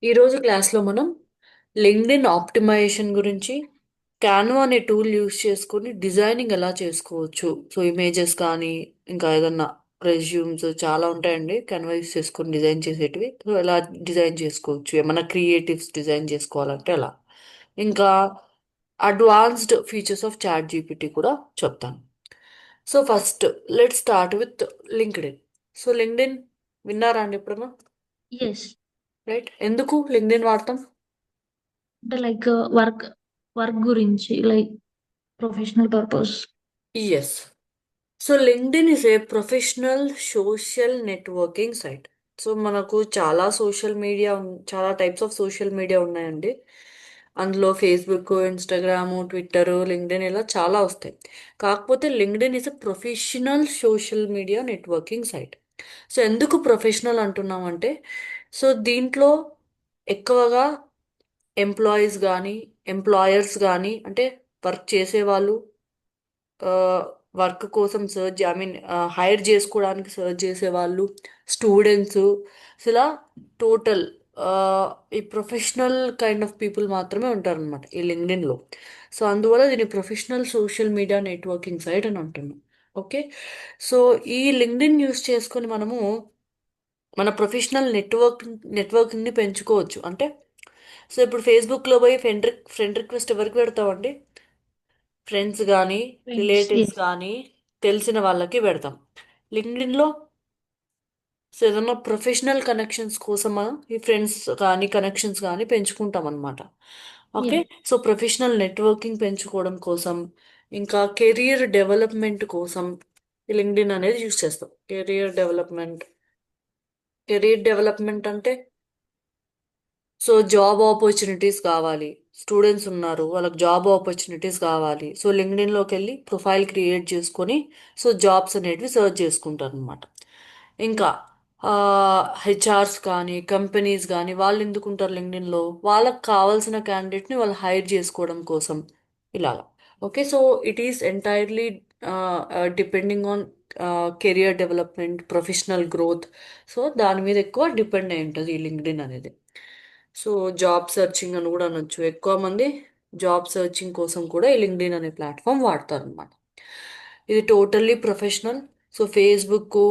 ఈరోజు క్లాస్లో మనం లింక్డ్ఇన్ ఆప్టిమైజేషన్ గురించి క్యాన్వా అనే టూల్ యూస్ చేసుకొని డిజైనింగ్ ఎలా చేసుకోవచ్చు. సో ఇమేజెస్ కానీ ఇంకా ఏదన్నా రెజ్యూమ్స్ చాలా ఉంటాయండి క్యాన్వా యూస్ చేసుకొని డిజైన్ చేసేటివి. సో ఎలా డిజైన్ చేసుకోవచ్చు, ఏమైనా క్రియేటివ్స్ డిజైన్ చేసుకోవాలంటే ఎలా, ఇంకా advanced features of chat GPT కూడా చెప్తాను. So first let start with LinkedIn. So LinkedIn విన్నారా అండి ఎప్పుడన్నా? ఎస్. రైట్, ఎందుకు లింక్డ్ఇన్ వాడతాం? అంటే లైక్ వర్క్ వర్క్ గురించి like professional purpose. Yes. So LinkedIn is a professional social networking site. So మనకు చాలా సోషల్ మీడియా, చాలా టైప్స్ ఆఫ్ సోషల్ మీడియా ఉన్నాయండి. అందులో ఫేస్బుక్, ఇన్స్టాగ్రామ్, ట్విట్టర్, లింక్డ్ఇన్ ఇలా చాలా వస్తాయి. కాకపోతే LinkedIn is a professional social media networking site. So ఎందుకు ప్రొఫెషనల్ అంటున్నామంటే, సో దీంట్లో ఎక్కువగా ఎంప్లాయీస్ కానీ, ఎంప్లాయర్స్ కానీ, అంటే వర్క్ చేసేవాళ్ళు, వర్క్ కోసం సర్చ్, ఐ మీన్ హైర్ చేసుకోవడానికి సర్చ్ చేసే వాళ్ళు, స్టూడెంట్స్, ఇలా టోటల్ ఈ ప్రొఫెషనల్ కైండ్ ఆఫ్ పీపుల్ మాత్రమే ఉంటారనమాట ఈ లింక్డ్ఇన్లో. సో అందువల్ల దీన్ని professional social media networking site అని అంటున్నాం. ఓకే. సో ఈ లింక్డ్ఇన్ యూస్ చేసుకొని మనము మన ప్రొఫెషనల్ నెట్వర్కింగ్ని పెంచుకోవచ్చు. అంటే సో ఇప్పుడు ఫేస్బుక్లో పోయి ఫ్రెండ్ రిక్వెస్ట్ ఎవరికి పెడతామండి? ఫ్రెండ్స్ కానీ, ఫ్రెండ్స్. Relatives yes. కానీ, తెలిసిన వాళ్ళకి పెడతాం. లింక్డ్ఇన్లో సో ఏదన్నా ప్రొఫెషనల్ కనెక్షన్స్ కోసం మనం ఈ ఫ్రెండ్స్ కానీ కనెక్షన్స్ కానీ పెంచుకుంటాం అనమాట. Yeah. Okay. So professional networking పెంచుకోవడం కోసం, ఇంకా కెరియర్ డెవలప్మెంట్ కోసం ఈ లింక్డ్ఇన్ అనేది యూస్ చేస్తాం. కెరియర్ డెవలప్మెంట్ అంటే సో జాబ్ ఆపర్చునిటీస్ కావాలి. స్టూడెంట్స్ ఉన్నారు, వాళ్ళకి జాబ్ ఆపర్చునిటీస్ కావాలి. సో లింక్డ్ఇన్లోకి వెళ్ళి ప్రొఫైల్ క్రియేట్ చేసుకొని సో జాబ్స్ అనేటివి సర్చ్ చేసుకుంటారు అనమాట. ఇంకా హెచ్ఆర్స్ కానీ, కంపెనీస్ కానీ వాళ్ళు ఎందుకుంటారు లింక్డ్ఇన్లో? వాళ్ళకి కావాల్సిన క్యాండిడేట్ని వాళ్ళు హైర్ చేసుకోవడం కోసం ఇలాగా. Okay. So it is entirely depending on career development, professional growth. So దాని మీద ఎక్కువ డిపెండ్ అయి ఉంటుంది ఈ లింక్డ్ఇన్ అనేది. సో జాబ్ సర్చింగ్ అని కూడా అనొచ్చు. ఎక్కువ మంది జాబ్ సర్చింగ్ కోసం కూడా ఈ లింక్డ్ఇన్ అనే ప్లాట్ఫామ్ వాడతారు అనమాట. ఇది totally professional. So Facebook,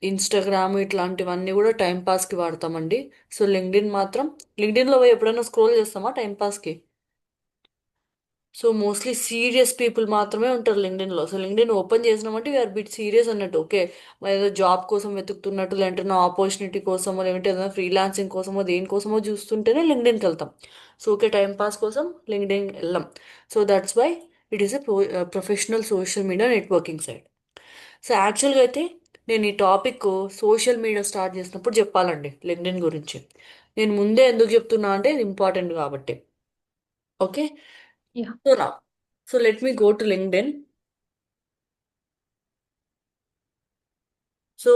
Instagram ఇట్లాంటివన్నీ కూడా టైం పాస్కి వాడతామండి. సో లింక్డ్ఇన్ మాత్రం, లింక్డ్ఇన్లో పోయి ఎప్పుడైనా స్క్రోల్ చేస్తామా టైం పాస్కి? సో మోస్ట్లీ సీరియస్ పీపుల్ మాత్రమే ఉంటారు లింక్డ్ఇన్లో. సో లింక్డ్ఇన్ ఓపెన్ చేసినామంటే వీఆర్ బిట్ సీరియస్ అన్నట్టు. ఓకే, మరి ఏదో జాబ్ కోసం వెతుకుతున్నట్టు, లేదంటే నా ఆపర్చునిటీ కోసమో, లేదంటే ఏదైనా ఫ్రీలాన్సింగ్ కోసమో, దేనికోసమో చూస్తుంటేనే లింక్డ్ఇన్కి వెళ్తాం. సో ఓకే, టైం పాస్ కోసం లింక్డ్ఇన్ వెళ్ళాం. So that's why it is a professional social media networking site. So యాక్చువల్గా అయితే నేను ఈ టాపిక్ సోషల్ మీడియా స్టార్ట్ చేసినప్పుడు చెప్పాలండి లింక్డ్ఇన్ గురించి. నేను ముందే ఎందుకు చెప్తున్నా అంటే ఇది ఇంపార్టెంట్ కాబట్టి. ఓకే. యా. సో నా so let me go to LinkedIn. So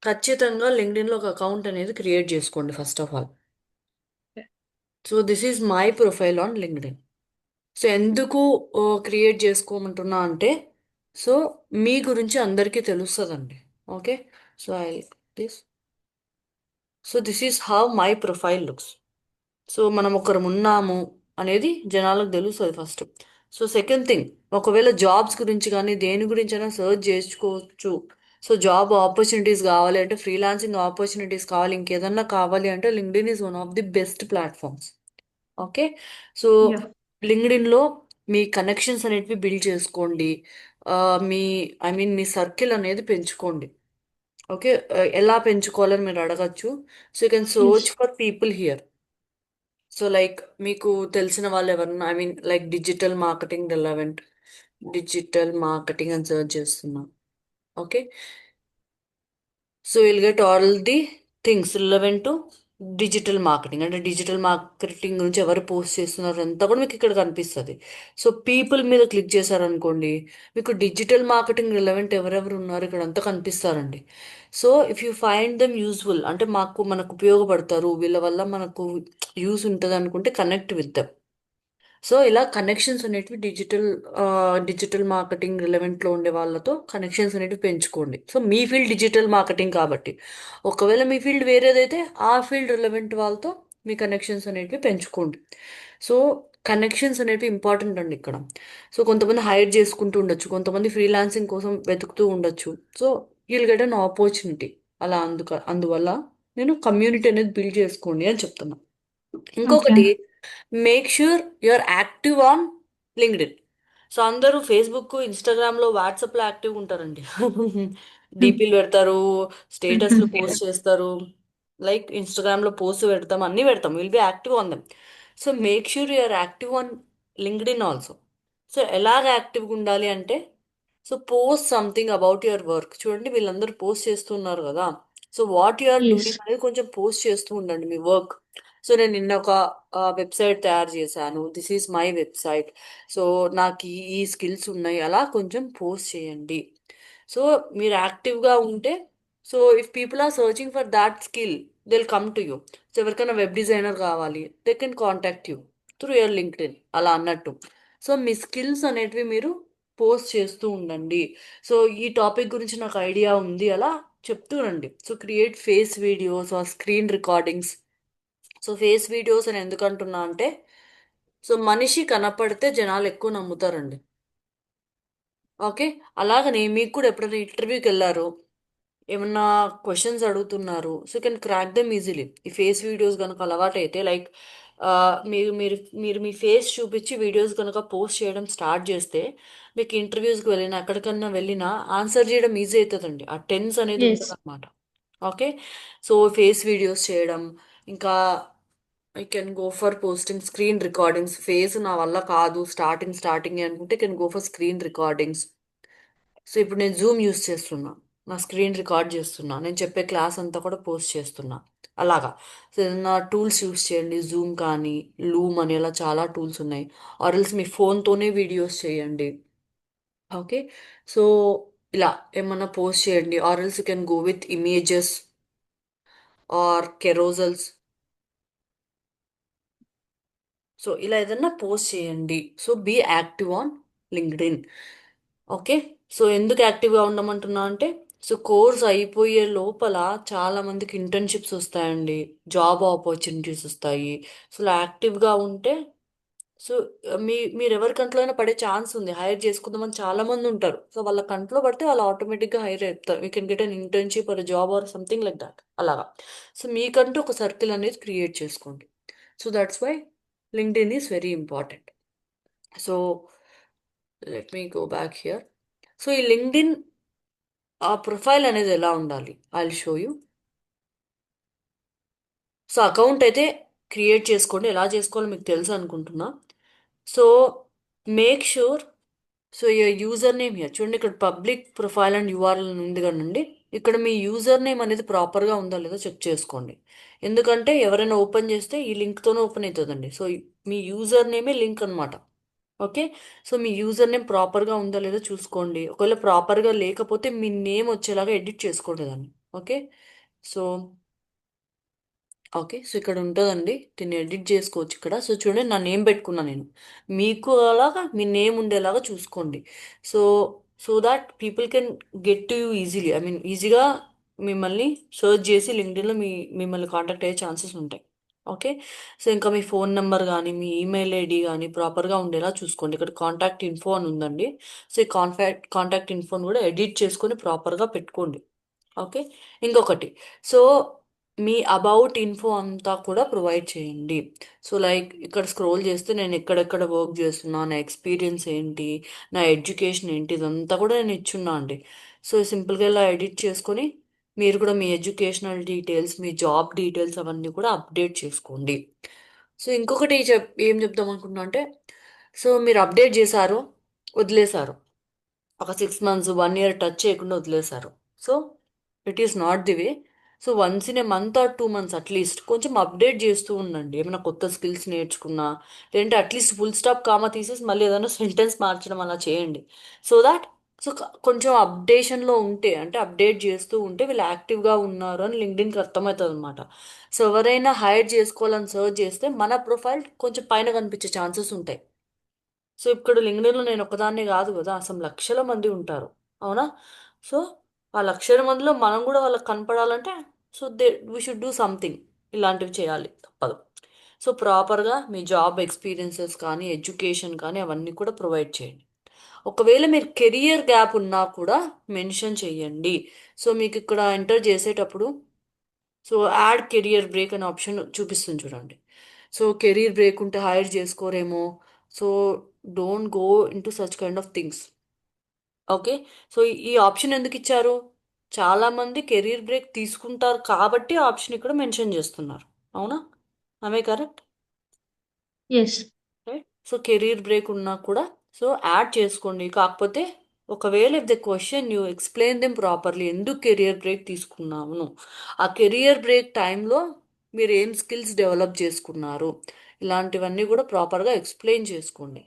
ఖచ్చితంగా లింక్డ్ఇన్లో ఒక అకౌంట్ అనేది క్రియేట్ చేసుకోండి first of all. So this is my profile on LinkedIn. So ఎందుకు క్రియేట్ చేసుకోమంటున్నా అంటే, సో మీ గురించి అందరికీ తెలుస్తుందండి. Okay. So I this so this is how my profile looks. So మనం ఒకరు ఉన్నాము అనేది జనాలకు తెలుస్తుంది ఫస్ట్. సో సెకండ్ థింగ్, ఒకవేళ జాబ్స్ గురించి కానీ దేని గురించి అయినా సర్చ్ చేసుకోవచ్చు. సో జాబ్ ఆపర్చునిటీస్ కావాలి అంటే, ఫ్రీలాన్సింగ్ ఆపర్చునిటీస్ కావాలి, ఇంకేదన్నా కావాలి అంటే LinkedIn is one of the best platforms. Okay. So yeah. లింక్డ్ఇన్లో మీ కనెక్షన్స్ అనేటివి బిల్డ్ చేసుకోండి. ఆ, మీ ఐ మీన్ మీ సర్కిల్ అనేది పెంచుకోండి. ఓకే. ఎలా పెంచుకోవాలని మీరు అడగచ్చు. సో యూ కెన్ ఎస్. Search for people here. So like మీకు తెలిసిన వాళ్ళు ఎవరన్నా, I mean like digital marketing అని సర్చ్ చేస్తున్నా. Okay. So will get all the things relevant to digital marketing. అంటే డిజిటల్ మార్కెటింగ్ గురించి ఎవరు పోస్ట్ చేస్తున్నారు అంతా కూడా మీకు ఇక్కడ కనిపిస్తుంది. సో పీపుల్ మీద క్లిక్ చేశారనుకోండి, మీకు డిజిటల్ మార్కెటింగ్ రిలవెంట్ ఎవరెవరు ఉన్నారు ఇక్కడ అంతా కనిపిస్తారండి. So if you find them useful, అంటే మనకు ఉపయోగపడతారు, వీళ్ళ వల్ల మనకు యూస్ ఉంటుంది అనుకుంటే కనెక్ట్ విత్ దెమ్. సో ఇలా కనెక్షన్స్ అనేటివి డిజిటల్ మార్కెటింగ్ రిలవెంట్లో ఉండే వాళ్ళతో కనెక్షన్స్ అనేటివి పెంచుకోండి. సో మీ ఫీల్డ్ డిజిటల్ మార్కెటింగ్ కాబట్టి, ఒకవేళ మీ ఫీల్డ్ వేరేదైతే ఆ ఫీల్డ్ రిలవెంట్ వాళ్ళతో మీ కనెక్షన్స్ అనేటివి పెంచుకోండి. సో కనెక్షన్స్ అనేటివి ఇంపార్టెంట్ అండి ఇక్కడ. సో కొంతమంది హైర్ చేసుకుంటూ ఉండొచ్చు, కొంతమంది ఫ్రీలాన్సింగ్ కోసం వెతుకుతూ ఉండొచ్చు. So you'll get an opportunity. అలా అందువల్ల నేను కమ్యూనిటీ అనేది బిల్డ్ చేసుకోండి అని చెప్తున్నా. ఓకే. ఇంకొకటి, make sure you're active on LinkedIn. So అందరూ ఫేస్బుక్, ఇన్స్టాగ్రామ్లో, వాట్సాప్లో యాక్టివ్గా ఉంటారండి. డీపీలు పెడతారు, స్టేటస్లు పోస్ట్ చేస్తారు, లైక్ ఇన్స్టాగ్రామ్లో పోస్ట్ పెడతాం, అన్నీ పెడతాం, will be active on them. So make sure you're active on LinkedIn also. So ఎలాగ యాక్టివ్గా ఉండాలి అంటే, so post something about your work. చూడండి వీళ్ళందరూ పోస్ట్ చేస్తున్నారు కదా, so what you are yes. Doing అనేది కొంచెం పోస్ట్ చేస్తూ ఉండండి మీ వర్క్. సో నేను నిన్న ఒక వెబ్సైట్ తయారు చేశాను, this is my website, so నాకు ఈ స్కిల్స్ ఉన్నాయి, అలా కొంచెం పోస్ట్ చేయండి. సో మీరు యాక్టివ్గా ఉంటే, so if people are searching for that skill, they will come to you. So ఎవరికైనా వెబ్ డిజైనర్ కావాలి, they can contact you through your LinkedIn అలా అన్నట్టు. సో మీ స్కిల్స్ అనేటివి మీరు పోస్ట్ చేస్తూ ఉండండి. సో ఈ టాపిక్ గురించి నాకు ఐడియా ఉంది అలా చెప్తూ రండి. So create face videos or screen recordings. So face videos అని ఎందుకు అంటున్నా అంటే, సో మనిషి కనపడితే జనాలు ఎక్కువ నమ్ముతారండి. ఓకే. అలాగనే మీకు కూడా ఎప్పుడైనా ఇంటర్వ్యూకి వెళ్ళారు, ఏమన్నా క్వశ్చన్స్ అడుగుతున్నారు, so you can crack them easily. ఈ ఫేస్ వీడియోస్ కనుక అలవాటు అయితే, లైక్ మీరు మీరు మీరు మీ ఫేస్ చూపించి వీడియోస్ కనుక పోస్ట్ చేయడం స్టార్ట్ చేస్తే, మీకు ఇంటర్వ్యూస్కి వెళ్ళినా ఎక్కడికన్నా వెళ్ళినా ఆన్సర్ చేయడం ఈజీ అవుతుందండి. ఆ టెన్స్ అనేది ఎస్. ఉంటుంది అనమాట. ఓకే. సో ఫేస్ వీడియోస్ చేయడం, ఇంకా I can go for posting screen recordings. Face నా వల్ల కాదు స్టార్టింగ్ అనుకుంటే can go for screen recordings. So ఇప్పుడు నేను జూమ్ యూస్ చేస్తున్నా, నా స్క్రీన్ రికార్డ్ చేస్తున్నా, నేను చెప్పే క్లాస్ అంతా కూడా పోస్ట్ చేస్తున్నా అలాగా. సో ఏదైనా టూల్స్ యూస్ చేయండి, జూమ్ కానీ లూమ్ అని, అలా చాలా టూల్స్ ఉన్నాయి. ఆర్ఎల్స్ మీ ఫోన్తోనే వీడియోస్ చేయండి. ఓకే. సో ఇలా ఏమన్నా పోస్ట్ చేయండి, or else you can go with images or carousels. So ఇలా ఏదన్నా పోస్ట్ చేయండి. So be active on LinkedIn. Okay. So ఎందుకు యాక్టివ్గా ఉండమంటున్నా అంటే, సో కోర్స్ అయిపోయే లోపల చాలా మందికి ఇంటర్న్షిప్స్ వస్తాయండి, జాబ్ ఆపర్చునిటీస్ వస్తాయి. సో ఇలా యాక్టివ్గా ఉంటే, సో మీరు ఎవరి కంట్లోనే పడే ఛాన్స్ ఉంది. హైర్ చేసుకుందామని చాలా మంది ఉంటారు, సో వాళ్ళ కంట్లో పడితే వాళ్ళు ఆటోమేటిక్గా హైర్ అవుతారు. You can get an internship or job or something like that అలాగా. సో మీకంటూ ఒక సర్కిల్ అనేది క్రియేట్ చేసుకోండి. So that's why LinkedIn is very important. So let me go back here. So ఈ లింక్డ్ఇన్ ఆ ప్రొఫైల్ అనేది ఎలా ఉండాలి, I will show you. So account అయితే క్రియేట్ చేసుకోండి, ఎలా చేసుకోవాలో మీకు తెలుసు అనుకుంటున్నా. సో మేక్ షూర్, సో ఈ యూజర్ నేమ్ హియర్ చూడండి, ఇక్కడ పబ్లిక్ ప్రొఫైల్ అండ్ యూఆర్ఎల్ ఉంది కదండి. ఇక్కడ మీ యూజర్ నేమ్ అనేది ప్రాపర్గా ఉందా లేదో చెక్ చేసుకోండి. ఎందుకంటే ఎవరైనా ఓపెన్ చేస్తే ఈ లింక్తోనే ఓపెన్ అవుతుందండి. సో మీ యూజర్ నేమే లింక్ అనమాట. ఓకే. సో మీ యూజర్ నేమ్ ప్రాపర్గా ఉందా లేదో చూసుకోండి. ఒకవేళ ప్రాపర్గా లేకపోతే మీ నేమ్ వచ్చేలాగా ఎడిట్ చేసుకోండి దాన్ని. ఓకే. So okay. సో ఇక్కడ ఉంటుందండి, దీన్ని ఎడిట్ చేసుకోవచ్చు ఇక్కడ. సో చూడండి నా నేమ్ పెట్టుకున్నా నేను, మీకు అలాగా మీ నేమ్ ఉండేలాగా చూసుకోండి. So so that people can get to you easily, I mean ఈజీగా మిమ్మల్ని సర్చ్ చేసి లింక్డ్ఇన్లో మిమ్మల్ని కాంటాక్ట్ అయ్యే ఛాన్సెస్ ఉంటాయి. ఓకే. సో ఇంకా మీ ఫోన్ నెంబర్ కానీ మీ ఈమెయిల్ ఐడి కానీ ప్రాపర్గా ఉండేలా చూసుకోండి. ఇక్కడ కాంటాక్ట్ ఇన్ఫో అని ఉందండి. సో ఈ కాంటాక్ట్ ఇన్ఫోని కూడా ఎడిట్ చేసుకొని ప్రాపర్గా పెట్టుకోండి. ఓకే. ఇంకొకటి, సో మీ అబౌట్ ఇన్ఫో అంతా కూడా ప్రొవైడ్ చేయండి. సో లైక్ ఇక్కడ స్క్రోల్ చేస్తే నేను ఎక్కడెక్కడ వర్క్ చేస్తున్నా, నా ఎక్స్పీరియన్స్ ఏంటి, నా ఎడ్యుకేషన్ ఏంటి, ఇదంతా కూడా నేను ఇచ్చున్నా అండి. సో సింపుల్గా ఇలా ఎడిట్ చేసుకొని మీరు కూడా మీ ఎడ్యుకేషనల్ డీటెయిల్స్, మీ జాబ్ డీటెయిల్స్ అవన్నీ కూడా అప్డేట్ చేసుకోండి. సో ఇంకొకటి ఏం చెప్దాం అనుకుంటున్నా అంటే, సో మీరు అప్డేట్ చేశారు, వదిలేశారు, ఒక 6 మంత్స్ 1 ఇయర్ టచ్ చేయకుండా వదిలేశారు. So it is not the way. So once in a month or 2 months at least కొంచెం అప్డేట్ చేస్తూ ఉండండి. ఏమైనా కొత్త స్కిల్స్ నేర్చుకున్నా, లేదంటే అట్లీస్ట్ ఫుల్ స్టాప్ కామా తీసేసి మళ్ళీ ఏదైనా సెంటెన్స్ మార్చడం అలా చేయండి. సో దాట్, సో కొంచెం అప్డేషన్లో ఉంటే, అంటే అప్డేట్ చేస్తూ ఉంటే వీళ్ళు యాక్టివ్గా ఉన్నారు అని లింక్డ్ఇన్కి అర్థమవుతుంది అనమాట. సో ఎవరైనా హైర్ చేసుకోవాలని సర్చ్ చేస్తే మన ప్రొఫైల్ కొంచెం పైన కనిపించే ఛాన్సెస్ ఉంటాయి. సో ఇప్పుడు లింక్డ్ఇన్లో నేను ఒకదాన్నే కాదు కదా, అసలు లక్షల మంది ఉంటారు, అవునా. సో ఆ లక్షల మందిలో మనం కూడా వాళ్ళకి కనపడాలంటే, so we should do something. ఇలాంటివి చేయాలి తప్పదు. సో ప్రాపర్గా మీ జాబ్ ఎక్స్పీరియన్సెస్ కానీ ఎడ్యుకేషన్ కానీ అవన్నీ కూడా ప్రొవైడ్ చేయండి. ఒకవేళ మీరు కెరియర్ గ్యాప్ ఉన్నా కూడా మెన్షన్ చేయండి. సో మీకు ఇక్కడ ఎంటర్ చేసేటప్పుడు సో యాడ్ కెరియర్ బ్రేక్ అనే ఆప్షన్ చూపిస్తుంది చూడండి. సో కెరీర్ బ్రేక్ ఉంటే హైర్ చేసుకోరేమో. So don't go into such kind of things. Okay. So ఈ ఆప్షన్ ఎందుకు ఇచ్చారు? చాలా మంది కెరీర్ బ్రేక్ తీసుకుంటారు కాబట్టి ఆప్షన్ ఇక్కడ మెన్షన్ చేస్తున్నారు. అవునా? ఆమె correct? Yes. Right. So career break ఉన్నా కూడా సో యాడ్ చేసుకోండి. కాకపోతే ఒకవేళ if the question you explain them properly, ఎందుకు కెరియర్ బ్రేక్ తీసుకున్నాము, ఆ కెరియర్ బ్రేక్ టైంలో మీరు ఏం స్కిల్స్ డెవలప్ చేసుకున్నారు, ఇలాంటివన్నీ కూడా ప్రాపర్గా ఎక్స్ప్లెయిన్ చేసుకోండి.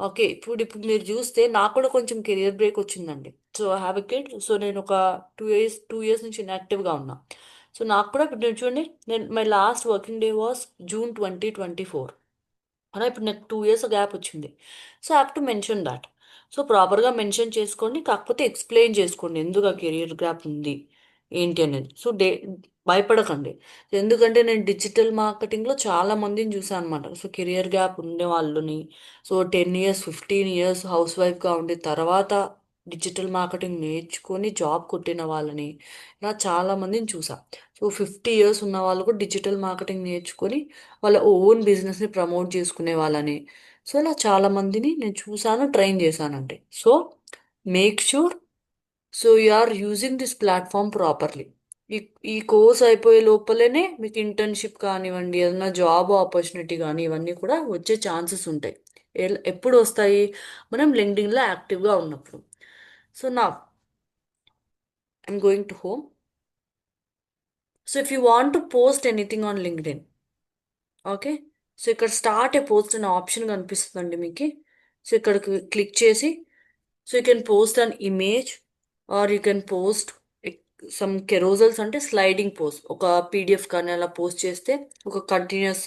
ఓకే. ఇప్పుడు మీరు చూస్తే నాకు కూడా కొంచెం కెరియర్ బ్రేక్ వచ్చిందండి. So I have a kid. So నేను ఒక 2 ఇయర్స్ నుంచి ఇన్యాక్టివ్గా ఉన్నా. సో నాకు కూడా ఇప్పుడు నేను చూడండి, నేను my last working day was June 2024. అలా ఇప్పుడు నాకు 2 ఇయర్స్ గ్యాప్ వచ్చింది. So have to mention that. So ప్రాపర్గా మెన్షన్ చేసుకోండి, కాకపోతే ఎక్స్ప్లెయిన్ చేసుకోండి ఎందుకు ఆ కెరియర్ గ్యాప్ ఉంది ఏంటి అనేది. సో భయపడకండి. ఎందుకంటే నేను డిజిటల్ మార్కెటింగ్లో చాలా మందిని చూసాను అనమాట. సో కెరియర్ గ్యాప్ ఉండే వాళ్ళని, సో 10 ఇయర్స్ 15 ఇయర్స్ హౌస్ వైఫ్గా ఉండి తర్వాత డిజిటల్ మార్కెటింగ్ నేర్చుకొని జాబ్ కొట్టిన వాళ్ళని ఇలా చాలా మందిని చూసా. సో 50 ఇయర్స్ ఉన్న వాళ్ళు కూడా డిజిటల్ మార్కెటింగ్ నేర్చుకొని వాళ్ళ ఓన్ బిజినెస్ని ప్రమోట్ చేసుకునే వాళ్ళని, సో ఇలా చాలా మందిని నేను చూసాను, ట్రైన్ చేశానండి. So make sure so you are using this platform properly. ఈ ఈ కోర్స్ అయిపోయే లోపలనే మీకు ఇంటర్న్షిప్ కానివ్వండి, ఏదైనా జాబ్ ఆపర్చునిటీ కానీ ఇవన్నీ కూడా వచ్చే ఛాన్సెస్ ఉంటాయి. ఎప్పుడు వస్తాయి? మనం లింక్డ్ఇన్లో యాక్టివ్గా ఉన్నప్పుడు. సో నా I'm going to home. So if you want to post anything on LinkedIn, okay, so ఇక్కడ స్టార్ట్ ఏ పోస్ట్ అనే ఆప్షన్ కనిపిస్తుందండి మీకు. సో ఇక్కడికి క్లిక్ చేసి so you can post an image or you can post some carousels, అంటే sliding post. ఒక PDF కానీ అలా పోస్ట్ చేస్తే ఒక కంటిన్యూస్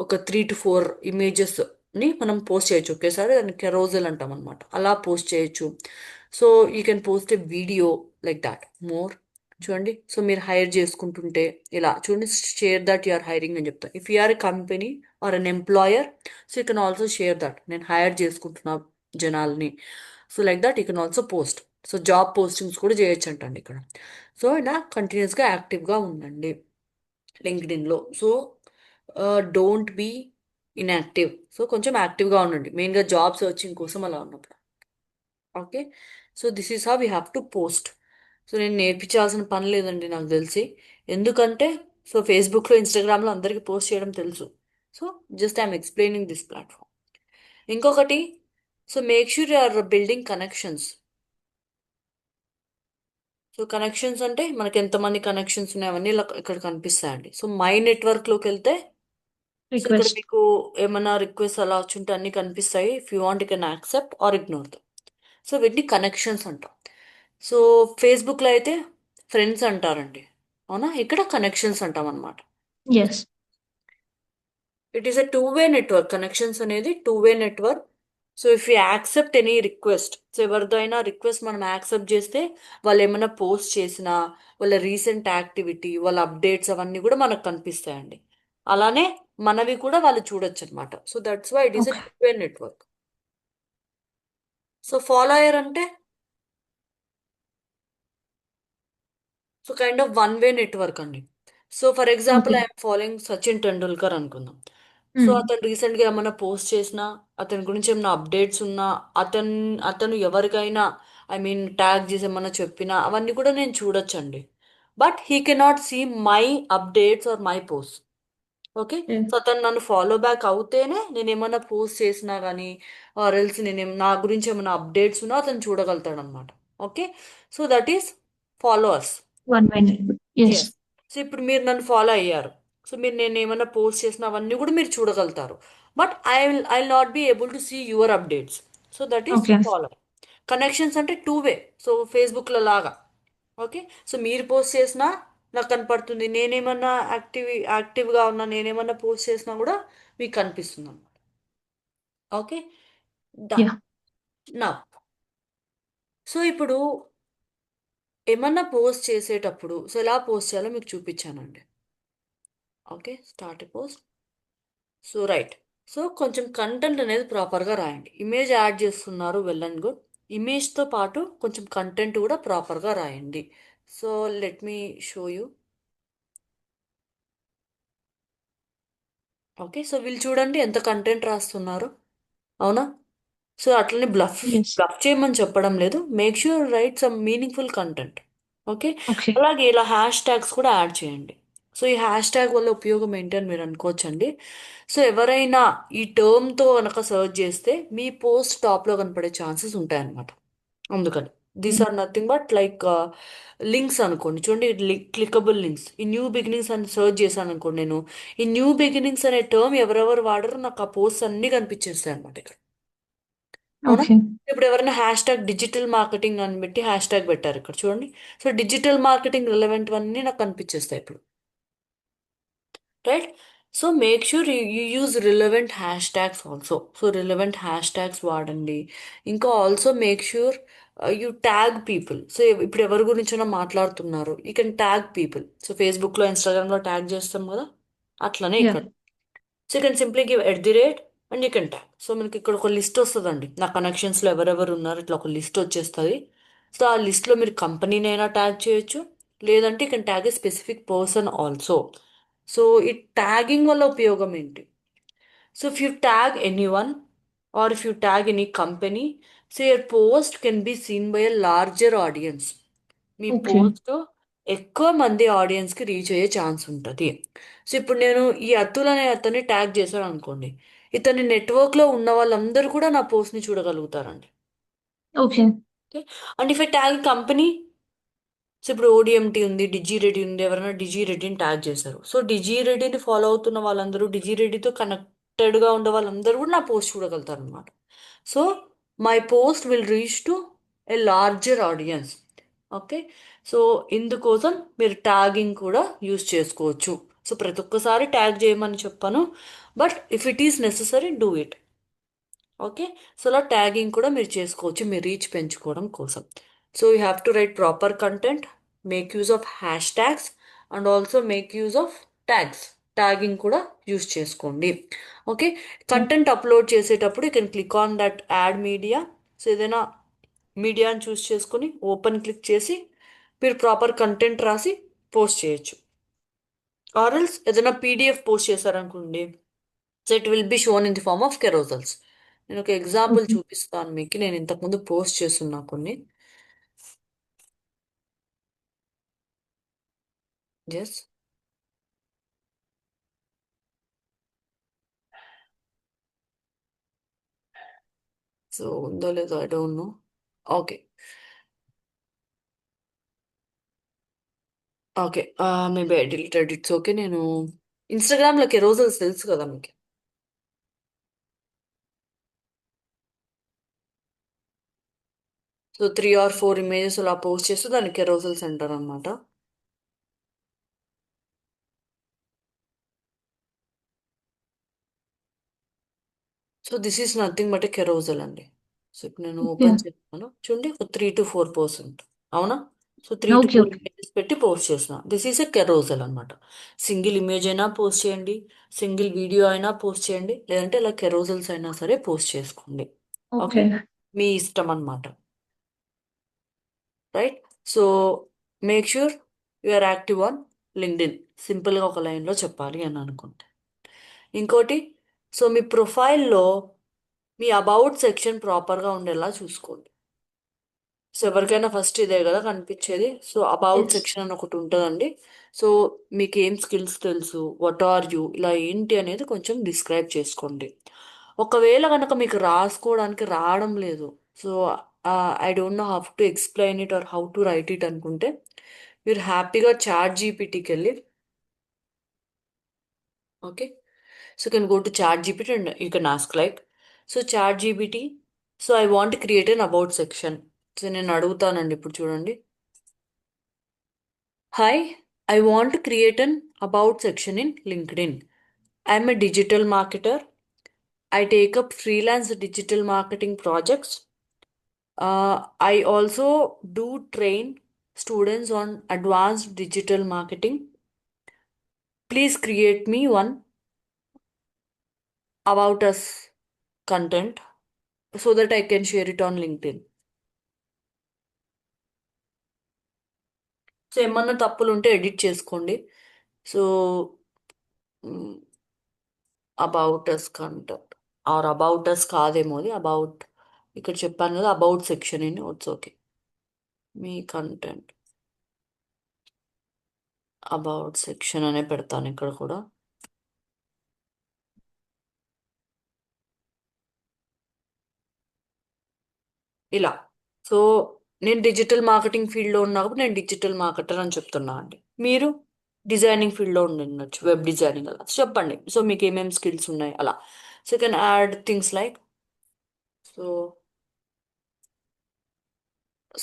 ఒక 3 to 4 ఇమేజెస్ని మనం పోస్ట్ చేయొచ్చు ఒకేసారి. దాన్ని కెరోజల్ అంటాం అనమాట. అలా పోస్ట్ చేయొచ్చు. So you can post a video like that more. చూడండి. సో మీరు హైర్ చేసుకుంటుంటే ఇలా చూడండి, share that you are hiring అని చెప్తా. If you are a company or an employer, so you can also share that నేను hire చేసుకుంటున్నా జనాల్ని. So like that you can also post. So job postings కూడా చేయొచ్చు అంటండి ఇక్కడ. సో ఇలా కంటిన్యూస్గా యాక్టివ్గా ఉండండి లింక్డ్ఇన్లో. So don't be inactive. So కొంచెం యాక్టివ్గా ఉండండి, మెయిన్గా జాబ్ సర్చింగ్ కోసం అలా ఉన్నప్పుడు. Okay. So this is how we have to post. So నేను నేర్పించాల్సిన పని లేదండి నాకు తెలిసి. ఎందుకంటే సో ఫేస్బుక్లో ఇన్స్టాగ్రామ్లో అందరికీ పోస్ట్ చేయడం తెలుసు. So just I'm explaining this platform. ఇంకొకటి, so make sure you are building connections. So connections అంటే మనకి ఎంతమంది కనెక్షన్స్ ఉన్నాయి అవన్నీ ఇలా ఇక్కడ కనిపిస్తాయండి. సో మై నెట్వర్క్లోకి వెళ్తే సో ఇక్కడ రిక్వెస్ట్. మీకు ఏమైనా రిక్వెస్ట్ అలా వచ్చుంటే అన్ని కనిపిస్తాయి. If you want you can accept or ignore them. So వీటిని కనెక్షన్స్ అంటాం. సో ఫేస్బుక్లో అయితే ఫ్రెండ్స్ అంటారండి. అవునా? ఇక్కడ కనెక్షన్స్ అంటాం అనమాట. Yes. It is a two way network. Connections అనేది two way network. So if you accept any request, so ఎవరిదైనా రిక్వెస్ట్ మనం యాక్సెప్ట్ చేస్తే వాళ్ళు ఏమైనా పోస్ట్ చేసినా వాళ్ళ రీసెంట్ యాక్టివిటీ, వాళ్ళ అప్డేట్స్ అవన్నీ కూడా మనకు కనిపిస్తాయండి. అలానే మనవి కూడా వాళ్ళు చూడొచ్చు అనమాట. So that's why it is a okay. Two way network. So follower అంటే so kind of one way network అండి. So for example okay. I'm following Sachin Tendulkar అనుకుందాం. సో అతను రీసెంట్గా ఏమైనా పోస్ట్ చేసినా, అతని గురించి ఏమైనా అప్డేట్స్ ఉన్నా, అతను అతను ఎవరికైనా ఐ మీన్ ట్యాగ్ చేసి ఏమన్నా చెప్పినా అవన్నీ కూడా నేను చూడొచ్చండి. But he cannot see my updates or my post. Okay. So అతను నన్ను ఫాలో బ్యాక్ అవుతేనే నేను ఏమైనా పోస్ట్ చేసినా కానీ ఆర్ ఎల్స్ నా గురించి ఏమైనా అప్డేట్స్ ఉన్నా అతను చూడగలుగుతాడు అనమాట. Okay. So that is followers. One way network. Yes. Yes. So ఇప్పుడు మీరు నన్ను ఫాలో అయ్యారు. సో మీరు నేను ఏమైనా పోస్ట్ చేసిన అవన్నీ కూడా మీరు చూడగలుగుతారు. But I will not be able to see your updates. So that is okay. Follow. Connections అంటే టూ వే. సో ఫేస్బుక్లో లాగా. ఓకే. సో మీరు పోస్ట్ చేసినా నాకు కనపడుతుంది, నేనేమన్నా యాక్టివ్గా ఉన్నా, నేనేమన్నా పోస్ట్ చేసినా కూడా మీకు కనిపిస్తుంది అన్నమాట. ఓకే. డన్. యా. నా సో ఇప్పుడు ఏమన్నా పోస్ట్ చేసేటప్పుడు సో ఎలా పోస్ట్ చేయాలో మీకు చూపించానండి. Okay, start post. So right. So కొంచెం కంటెంట్ అనేది ప్రాపర్గా రాయండి. ఇమేజ్ యాడ్ చేస్తున్నారు, వెల్ అండ్ గుడ్. ఇమేజ్తో పాటు కొంచెం కంటెంట్ కూడా ప్రాపర్గా రాయండి. So let me show you. Okay, so వీళ్ళు చూడండి ఎంత కంటెంట్ రాస్తున్నారు, అవునా? సో అట్లనే బ్లఫ్ Yes. బ్లఫ్ చేయమని చెప్పడం లేదు. Make sure write some meaningful content. Okay, Okay. అలాగే ఇలా హ్యాష్ ట్యాగ్స్ కూడా యాడ్ చేయండి. సో ఈ హ్యాష్ ట్యాగ్ వల్ల ఉపయోగం ఏంటి అని మీరు అనుకోవచ్చండి. సో ఎవరైనా ఈ టర్మ్తో కనుక సర్చ్ చేస్తే మీ పోస్ట్ టాప్లో కనపడే ఛాన్సెస్ ఉంటాయన్నమాట. అందుకని these Mm. Are nothing but like links అనుకోండి. చూడండి, క్లికబుల్ లింక్స్. ఈ న్యూ బిగినింగ్స్ అని సర్చ్ చేశాను అనుకోండి, నేను ఈ న్యూ బిగినింగ్స్ అనే టర్మ్ ఎవరెవరు వాడరో నాకు ఆ పోస్ట్ అన్ని కనిపించేస్తాయి అనమాట ఇక్కడ, అవునా? Okay. ఇప్పుడు ఎవరైనా హ్యాష్ ట్యాగ్ డిజిటల్ మార్కెటింగ్ అని పెట్టి హ్యాష్ ట్యాగ్ పెట్టారు ఇక్కడ చూడండి. సో డిజిటల్ మార్కెటింగ్ రిలవెంట్ అన్నీ నాకు కనిపించేస్తాయి ఇప్పుడు, right? So make sure you use relevant hash tags also. So relevant hash tags వాడండి. ఇంకా also make sure you tag people. So ఇప్పుడు ఎవరి గురించైనా మాట్లాడుతున్నారు, you can tag people. So ఫేస్బుక్లో, ఇన్స్టాగ్రామ్లో ట్యాగ్ చేస్తాం కదా, అట్లనే Yeah. ఇక్కడ. So you can simply give at the rate and you can tag. So మనకి ఇక్కడ ఒక లిస్ట్ వస్తుందండి, నా కనెక్షన్స్లో ఎవరెవరు ఉన్నారు ఇట్లా ఒక లిస్ట్ వచ్చేస్తుంది. సో ఆ లిస్ట్లో మీరు కంపెనీనైనా ట్యాగ్ చేయొచ్చు, లేదంటే you can tag A specific person also. So ఈ ట్యాగింగ్ వల్ల ఉపయోగం ఏంటి? So if you tag any one or if you tag any company, so your post can be seen by a larger audience. Me Okay. Post ఎక్కువ మంది ఆడియన్స్కి reach అయ్యే chance ఉంటుంది. So ఇప్పుడు నేను ఈ అతుల్ అనే అతన్ని ట్యాగ్ చేశాను అనుకోండి, ఇతని నెట్వర్క్లో ఉన్న వాళ్ళందరూ కూడా నా పోస్ట్ని చూడగలుగుతారండి. Okay. Okay, and if I tag company, so ఇప్పుడు ఓడిఎంటీ ఉంది, డిజీ రెడ్డి ఉంది, ఎవరైనా డిజీ రెడ్డిని ట్యాగ్ చేశారు. సో డిజీ రెడ్డిని ఫాలో అవుతున్న వాళ్ళందరూ, డిజీ రెడ్డితో కనెక్టెడ్గా ఉండే వాళ్ళందరూ కూడా నా పోస్ట్ చూడగలుగుతారు అనమాట. So my post will reach to A larger audience. Okay, so ఇందుకోసం మీరు ట్యాగింగ్ కూడా యూస్ చేసుకోవచ్చు. సో ప్రతి ఒక్కసారి ట్యాగ్ చేయమని చెప్పాను, but if it is necessary do it. Okay, so అలా ట్యాగింగ్ కూడా మీరు చేసుకోవచ్చు మీ రీచ్ పెంచుకోవడం కోసం. So you have to right proper content, make use of hash tags and also make use of tags. Tagging కూడా use చేసుకోండి. Okay, Yeah. Content upload చేసేటప్పుడు you can click on that add media. So ఏదైనా మీడియాని చూస్ చేసుకొని open click చేసి మీరు proper content రాసి post చేయొచ్చు. ఆర్ఎల్స్ ఏదైనా పీడిఎఫ్ పోస్ట్ చేశారనుకోండి, so it will be shown in the form of carousels. నేను ఒక ఎగ్జాంపుల్ Okay. చూపిస్తాను మీకు. నేను ఇంతకుముందు పోస్ట్ చేస్తున్నా కొన్ని. జస్ట్ సో ఉందో లేదో I don't know. Okay, okay, maybe I deleted. It's okay. నేను ఇన్స్టాగ్రామ్లో కెరోజల్స్ తెలుసు కదా మీకు. సో 3 or 4 ఇమేజెస్ అలా పోస్ట్ చేస్తే దాన్ని కెరోజల్స్ అంటారు అనమాట. So this is nothing but a carousel అండి. సో ఇప్పుడు నేను Yeah. ఓపెన్ చేస్తాను చూడండి, ఒక 3 to 4%, అవునా? So three to Okay. Four Okay. Images పెట్టి పోస్ట్ చేసిన, దిస్ ఈస్ ఎ కెరోజల్ అనమాట. సింగిల్ ఇమేజ్ అయినా పోస్ట్ చేయండి, సింగిల్ వీడియో అయినా పోస్ట్ చేయండి, లేదంటే ఇలా కెరోజల్స్ అయినా సరే పోస్ట్ చేసుకోండి. Okay, Okay. మీ ఇష్టం అనమాట, right? So make sure you are active on LinkedIn. సింపుల్గా ఒక లైన్లో చెప్పాలి అని అనుకుంటే. ఇంకోటి, సో మీ ప్రొఫైల్లో మీ అబౌట్ సెక్షన్ ప్రాపర్గా ఉండేలా చూసుకోండి. సో ఎవరికైనా ఫస్ట్ ఇదే కదా కనిపించేది. So about Yes. సెక్షన్ అని ఒకటి ఉంటుందండి. సో మీకు ఏం స్కిల్స్ తెలుసు, వాట్ ఆర్ యూ, ఇలా ఏంటి అనేది కొంచెం డిస్క్రైబ్ చేసుకోండి. ఒకవేళ కనుక మీకు రాసుకోవడానికి రావడం లేదు, so I don't know how to explain it or how to write it అనుకుంటే, మీరు హ్యాపీగా చాట్ జీపీటీకి వెళ్ళి, okay, so can go to chat GPT and you can ask like, so chat GPT, so I want create an about section. సో నేను అడుగుతానండి ఇప్పుడు చూడండి. Hi, I want to create an about section in LinkedIn. I'm a digital marketer. I take up freelance digital marketing projects. I also do train students on advanced digital marketing. Please create me one about us content so that I can share it on LinkedIn. So ఏమన్నా తప్పులు ఉంటే edit చేసుకోండి. So about us content or about us కాదేమో, అది about. ఇక్కడ చెప్పాను కదా about section అని, ఇట్స్ ఓకే. మీ కంటెంట్ అబౌట్ సెక్షన్ అనే పెడతాను ఇక్కడ కూడా. ఇలా. సో నేను డిజిటల్ మార్కెటింగ్ ఫీల్డ్లో ఉన్నా కాబట్టి నేను డిజిటల్ మార్కెటర్ అని చెప్తున్నా అండి. మీరు డిజైనింగ్ ఫీల్డ్లో ఉండొచ్చు, వెబ్ డిజైనింగ్ అలా. సో చెప్పండి, సో మీకు ఏమేమి స్కిల్స్ ఉన్నాయి అలా. So can add things like, so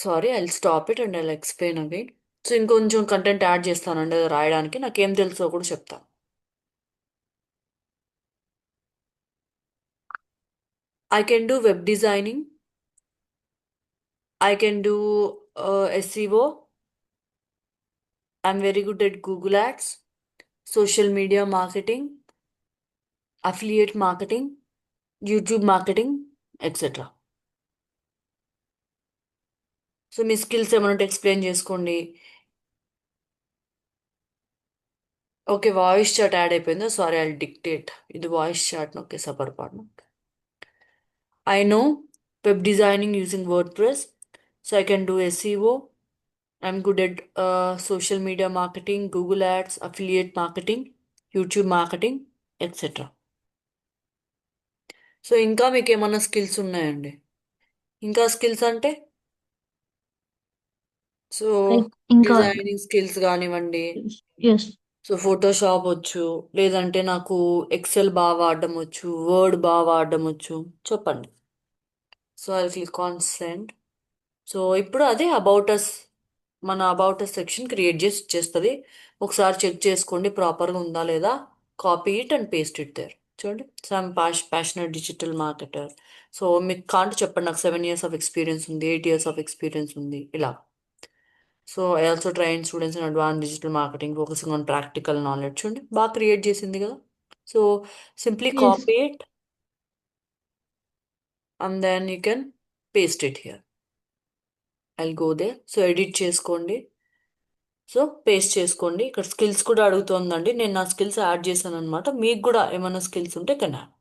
sorry I stop it and I explain again. So ఇంకొంచెం కంటెంట్ యాడ్ చేస్తానండి అది రాయడానికి, నాకేం తెలుసో కూడా చెప్తాను. I can do web designing, I can do SEO, I'm very good at Google ads, social media marketing, affiliate marketing, YouTube marketing, etcetera. So మీ skills ఏమైనా ఉంటే ఎక్స్ప్లెయిన్ చేసుకోండి. ఓకే, వాయిస్ చాట్ యాడ్ అయిపోయిందా? Sorry I dictate. ఇది voice chat okay సపర్పాటు. I know web designing using WordPress, so I can do SEO. I'm good at social media marketing, Google ads, affiliate marketing, YouTube marketing, etcetera. So ఇంకా మీకు ఏమన్నా skills ఉన్నాయండి? ఇంకా skills అంటే so Like ఇంకా designing skills కానివ్వండి, yes. So Photoshop వచ్చు, లేదంటే నాకు ఎక్సెల్ బాగా వాడడం వచ్చు, వర్డ్ బాగా వాడడం వచ్చు, చెప్పండి. So I click on send. So ఇప్పుడు అదే అబౌట్ అస్, మన అబౌట్ అస్ సెక్షన్ క్రియేట్ చేసి ఇచ్చేస్తుంది. ఒకసారి చెక్ చేసుకోండి ప్రాపర్గా ఉందా లేదా. Copy it and paste it there. చూడండి, some passionate digital marketer. So మీకు కాంటే చెప్పండి, నాకు 7 years ఆఫ్ ఎక్స్పీరియన్స్ ఉంది, 8 years ఆఫ్ ఎక్స్పీరియన్స్ ఉంది, ఇలా. So I also train students in advance digital marketing focusing on practical knowledge. చూడండి బాగా క్రియేట్ చేసింది కదా. So simply Yes. Copy it and then you can paste it here. I'll go there. So edit చేసుకోండి, so paste చేసుకోండి. ఇక్కడ skills కూడా అడుగుతోందండి, నేను నా స్కిల్స్ యాడ్ చేశాను అనమాట. మీకు కూడా ఏమైనా స్కిల్స్ ఉంటే can add.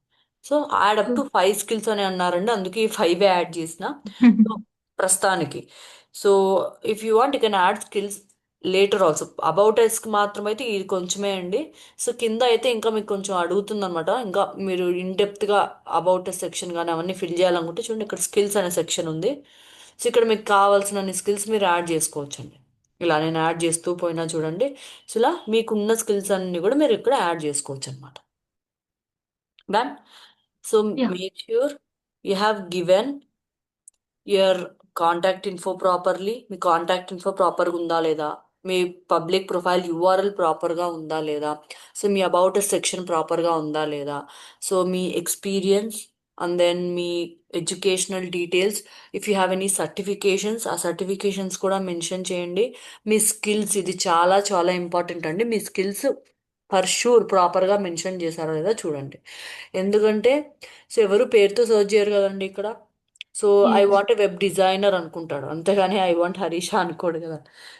So add up to 5 skills అని అన్నారండి, అందుకే ఈ 5 యాడ్ చేసిన. సో ప్రస్తుతానికి. So if you want you can add skills later also. About ఎస్కి మాత్రం అయితే ఇది కొంచెమే అండి. సో కింద అయితే ఇంకా మీకు కొంచెం అడుగుతుంది అనమాట, ఇంకా మీరు ఇన్ డెప్త్గా అబౌట్ ఎస్ సెక్షన్ కానీ అవన్నీ ఫిల్ చేయాలనుకుంటే చూడండి ఇక్కడ స్కిల్స్ అనే సెక్షన్ ఉంది. సో ఇక్కడ మీకు కావాల్సిన స్కిల్స్ మీరు యాడ్ చేసుకోవచ్చండి. ఇలా నేను యాడ్ చేస్తూ పోయినా చూడండి. సో ఇలా మీకున్న స్కిల్స్ అన్ని కూడా మీరు ఇక్కడ యాడ్ చేసుకోవచ్చు అనమాట. Done. So Yeah. Make sure you have given your contact info properly. Me contact info ప్రాపర్గా ఉందా లేదా, మీ పబ్లిక్ ప్రొఫైల్ URL ప్రాపర్గా ఉందా లేదా, సో మీ అబౌట్ సెక్షన్ ప్రాపర్గా ఉందా లేదా, సో మీ ఎక్స్పీరియన్స్ అండ్ దెన్ మీ educational details. If you have any certifications, ఆ సర్టిఫికేషన్స్ కూడా మెన్షన్ చేయండి. మీ స్కిల్స్, ఇది చాలా చాలా ఇంపార్టెంట్ అండి. మీ స్కిల్స్ ఫర్ షూర్ ప్రాపర్గా మెన్షన్ చేశారో లేదా చూడండి. ఎందుకంటే సో ఎవరు పేరుతో సర్చ్ చేయరు కదండి ఇక్కడ. So I Yes. Want a web designer అనుకుంటాడు, అంతేగాని ఐ వాంట్ హరీష అనుకోడు కదా.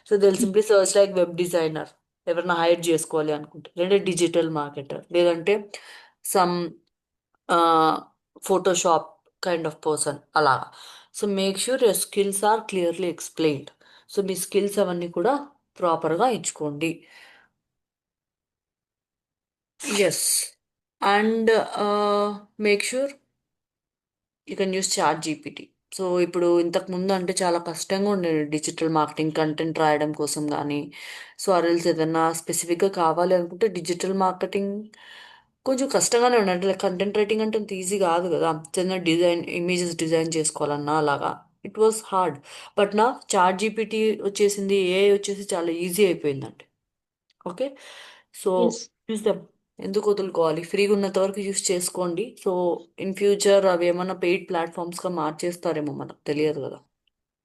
So they'll simply search like web designer, ఎవరైనా హైర్ చేసుకోవాలి అనుకుంటే, లేదంటే డిజిటల్ మార్కెటర్, లేదంటే some Photoshop kind of person అలాగా. So make sure your skills are clearly explained. So మీ స్కిల్స్ అవన్నీ కూడా ప్రాపర్గా ఇచ్చుకోండి. Yes. And make sure you can use ChatGPT. So ఇప్పుడు ఇంతకు ముందు అంటే చాలా కష్టంగా ఉండేది డిజిటల్ మార్కెటింగ్ కంటెంట్ రాయడం కోసం కానీ. సో ఆర్ఎల్స్ ఏదైనా స్పెసిఫిక్గా కావాలి అనుకుంటే డిజిటల్ మార్కెటింగ్ కొంచెం కష్టంగానే ఉండే, అంటే కంటెంట్ రైటింగ్ అంటే అంత ఈజీ కాదు కదా. చిన్న డిజైన్ ఇమేజెస్ డిజైన్ చేసుకోవాలన్నా అలాగా ఇట్ వాస్ హార్డ్. బట్ నా ChatGPT వచ్చేసింది, AI వచ్చేసి చాలా ఈజీ అయిపోయిందండి. Okay. So Yes. Use them. ఎందుకు వదులుకోవాలి, ఫ్రీగా ఉన్నంత వరకు యూస్ చేసుకోండి. సో ఇన్ ఫ్యూచర్ అవి ఏమన్నా పెయిడ్ ప్లాట్ఫామ్స్గా మార్చేస్తారేమో, మనకు తెలియదు కదా,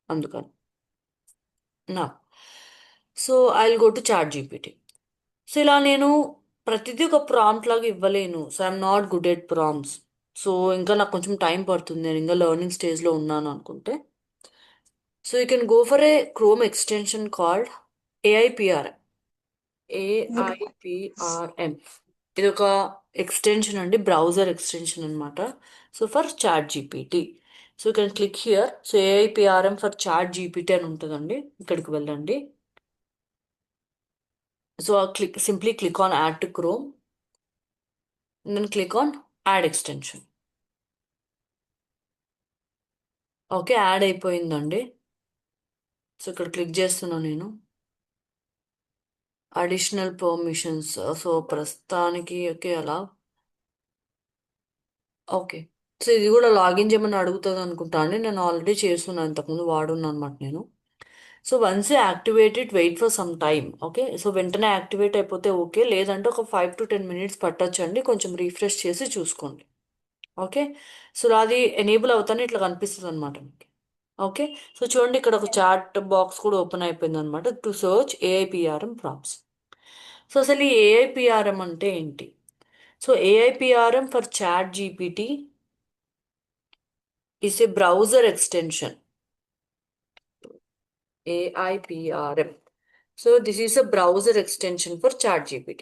అందుకని. నా so I will go to ChatGPT. So ఇలా నేను ప్రతిదీ ఒక ప్రాంప్ట్ లాగా ఇవ్వలేను. So I'm not good at prompts. So ఇంకా నాకు కొంచెం టైం పడుతుంది, నేను ఇంకా లెర్నింగ్ స్టేజ్లో ఉన్నాను అనుకుంటే. So you can go for a Chrome extension called AIPRM. AIPRM ఇది ఒక ఎక్స్టెన్షన్ అండి, బ్రౌజర్ ఎక్స్టెన్షన్ అనమాట. So for chat GPT. So you can click here. So AIPRM for chat GPT అని ఉంటుందండి, ఇక్కడికి వెళ్ళండి. So simply click on add to Chrome and then click on add extension. Okay, add అయిపోయిందండి. So ఇక్కడ click చేస్తున్నాను నేను. Additional permissions. So ప్రస్తుతానికి okay అలా. ఓకే. సో ఇది కూడా లాగిన్ చేయమని అడుగుతుంది అనుకుంటా అండి, నేను ఆల్రెడీ చేస్తున్నాను, ఇంతకుముందు వాడున్నాను అనమాట నేను. So once activate it, wait for some time. Okay, so వెంటనే యాక్టివేట్ అయిపోతే ఓకే, లేదంటే ఒక 5 to 10 minutes పట్టొచ్చు అండి, కొంచెం రీఫ్రెష్ చేసి చూసుకోండి. ఓకే, సో అది ఎనేబుల్ అవుతానే ఇట్లా కనిపిస్తుంది అనమాట మీకు. ఓకే, సో చూడండి ఇక్కడ ఒక చాట్ బాక్స్ కూడా ఓపెన్ అయిపోయింది అనమాట, to search AIPRM prompts. So అసలు ఈ ఏఐపిఆర్ఎం అంటే ఏంటి? So AIPRM for chat GPT is a browser extension. AIPRM. So this is a browser extension for ChatGPT.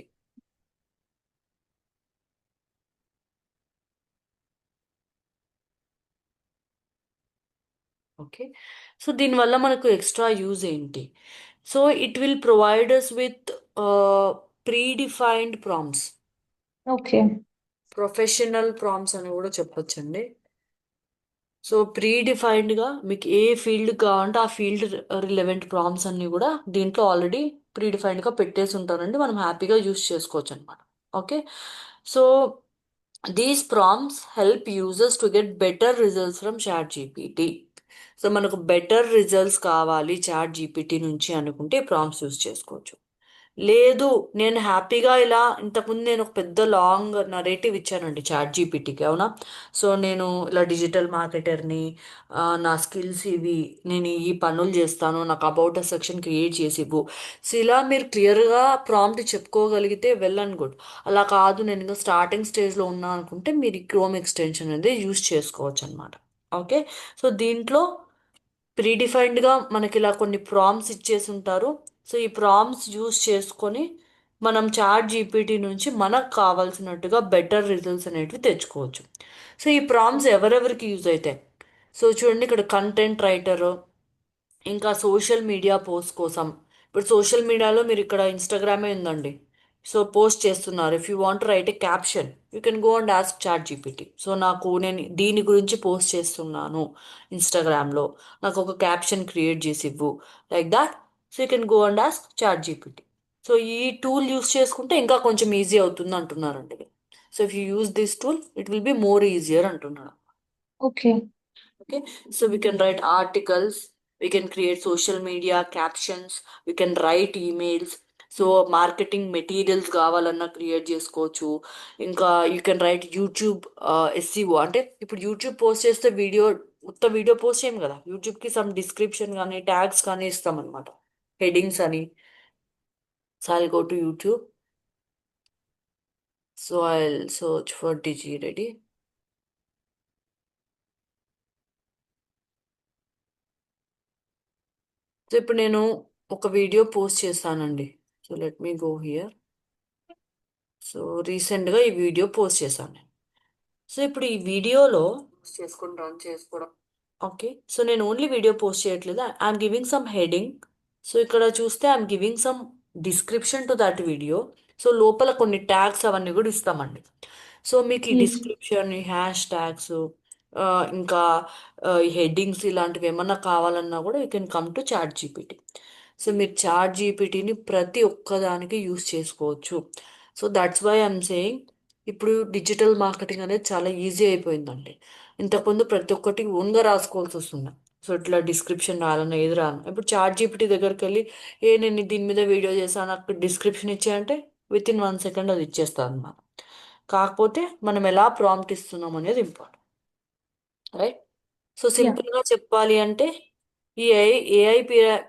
Okay, so దీనివల్ల మనకు ఎక్స్ట్రా యూజ్ ఏంటి? So it will provide us with predefined prompts. Okay. Professional prompts అని కూడా చెప్పొచ్చండి. So pre డిఫైన్డ్గా మీకు ఏ field కావాలంటే ఆ field relevant prompts అన్ని కూడా దీంట్లో ఆల్రెడీ ప్రీ డిఫైన్డ్గా పెట్టేసి ఉంటారండి, మనం హ్యాపీగా యూస్ చేసుకోవచ్చు అనమాట. Okay, so these prompts help users to get better results from chat GPT. So మనకు బెటర్ రిజల్ట్స్ కావాలి చాట్ జీపీటీ నుంచి అనుకుంటే ప్రాంప్ట్స్ యూస్ చేసుకోవచ్చు. లేదు, నేను హ్యాపీగా ఇలా, ఇంతకుముందు నేను ఒక పెద్ద లాంగ్ నరేటివ్ ఇచ్చానండి చాట్ జీపీటీకి, అవునా? సో నేను ఇలా డిజిటల్ మార్కెటర్ని, నా స్కిల్స్ ఇవి, నేను ఈ పనులు చేస్తాను, నాకు అబౌట్ అ సెక్షన్ క్రియేట్ చేసి ఇవ్వు. సో ఇలా మీరు క్లియర్గా ప్రాంప్ట్ చెప్పుకోగలిగితే వెల్ అండ్ గుడ్. అలా కాదు, నేను ఇంకా స్టార్టింగ్ స్టేజ్లో ఉన్నా అనుకుంటే మీరు క్రోమ్ ఎక్స్టెన్షన్ అనేది యూస్ చేసుకోవచ్చు అనమాట. ఓకే, సో దీంట్లో ప్రీడిఫైన్డ్గా మనకి ఇలా కొన్ని ప్రామ్స్ ఇచ్చేసి ఉంటారు. సో ఈ ప్రామ్స్ యూస్ చేసుకొని మనం చాట్ జీపీటీ నుంచి మనకు కావాల్సినట్టుగా బెటర్ రిజల్ట్స్ అనేటివి తెచ్చుకోవచ్చు. సో ఈ ప్రామ్స్ ఎవరెవరికి యూజ్ అవుతాయి? సో చూడండి, ఇక్కడ కంటెంట్ రైటర్, ఇంకా సోషల్ మీడియా పోస్ట్ కోసం. ఇప్పుడు సోషల్ మీడియాలో మీరు ఇక్కడ ఇన్స్టాగ్రామే ఉందండి, సో పోస్ట్ చేస్తున్నారు. If you want write a caption, you can go and ask chat GPT. So నేను దీని గురించి పోస్ట్ చేస్తున్నాను ఇన్స్టాగ్రామ్లో, నాకు ఒక క్యాప్షన్ క్రియేట్ చేసి ఇవ్వు, like that. So you can go and ask chat GPT. So ఈ టూల్ యూస్ చేసుకుంటే ఇంకా కొంచెం ఈజీ అవుతుంది అంటున్నారండి. So if you use this tool it will be more easier అంటున్నాడు. Okay. Okay, so we can write articles, we can create social media captions, we can write emails. So marketing materials కావాలన్నా create చేసుకోవచ్చు. ఇంకా you can write YouTube SEO, అంటే ఇప్పుడు YouTube post చేస్తే video, మొత్తం video post చేయం కదా, యూట్యూబ్కి సమ్ డిస్క్రిప్షన్ కానీ ట్యాగ్స్ కానీ ఇస్తామన్నమాట, హెడింగ్స్ అని. So I go to YouTube. So I search for Digi ready. So ఇప్పుడు నేను ఒక వీడియో పోస్ట్ చేస్తానండి. So let me go here. So రీసెంట్గా ఈ వీడియో పోస్ట్ చేశాను నేను. సో ఇప్పుడు ఈ వీడియోలో చేసుకుని రన్ చేసుకోవడం. ఓకే, సో నేను ఓన్లీ వీడియో పోస్ట్ చేయట్లేదు, I'm giving some heading. So ఇక్కడ చూస్తే I'm giving some description to that video. So లోపల కొన్ని ట్యాగ్స్ అవన్నీ కూడా ఇస్తామండి. సో మీకు ఈ Yes. డిస్క్రిప్షన్, ఈ హ్యాష్ ట్యాగ్స్, ఇంకా ఈ హెడ్డింగ్స్ ఇలాంటివి ఏమన్నా కావాలన్నా కూడా you can come to chat GPT. So మీరు చాట్ జీపీటీని ప్రతి ఒక్కదానికి యూస్ చేసుకోవచ్చు. So that's why I'm saying ఇప్పుడు డిజిటల్ మార్కెటింగ్ అనేది చాలా ఈజీ అయిపోయిందండి. ఇంతకుముందు ప్రతి ఒక్కటి ఓన్గా రాసుకోవాల్సి వస్తుంది. సో ఇట్లా డిస్క్రిప్షన్ రాయాలన్నా ఏది రాను, ఇప్పుడు చాట్ జీపీటీ దగ్గరికి వెళ్ళి నేను దీని మీద వీడియో చేశాను, నాకు డిస్క్రిప్షన్ ఇచ్చేయంటే విత్ ఇన్ 1 సెకండ్ అది ఇచ్చేస్తాను అన్నమాట. కాకపోతే మనం ఎలా ప్రాంప్ట్ ఇస్తున్నాం అనేది ఇంపార్టెంట్, రైట్? So Yeah. సింపుల్గా చెప్పాలి అంటే ఈ AI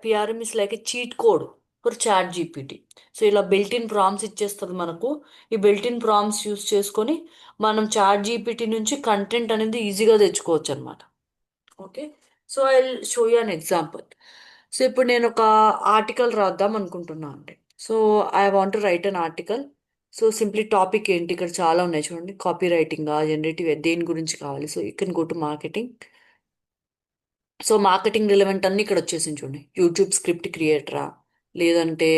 PRM is like a cheat code. For chat GPT. So ఇలా బిల్ట్ ఇన్ ప్రామ్స్ ఇచ్చేస్తుంది మనకు. ఈ బిల్ట్ ఇన్ ప్రామ్స్ యూస్ చేసుకొని మనం చాట్ జీపీటీ నుంచి కంటెంట్ అనేది ఈజీగా తెచ్చుకోవచ్చు అనమాట. Okay. So I show you an example. So ఇప్పుడు నేను ఒక ఆర్టికల్ రాద్దాం అనుకుంటున్నా అండి. So I want to write an article. So simply topic ఏంటి, ఇక్కడ చాలా ఉన్నాయి చూడండి. కాపీ రైటింగ్, జనరేటివ్, దేని గురించి కావాలి. So you can go to marketing. So marketing relevant అన్ని ఇక్కడ వచ్చేసింది చూడండి. యూట్యూబ్ స్క్రిప్ట్ క్రియేటరా, లేదంటే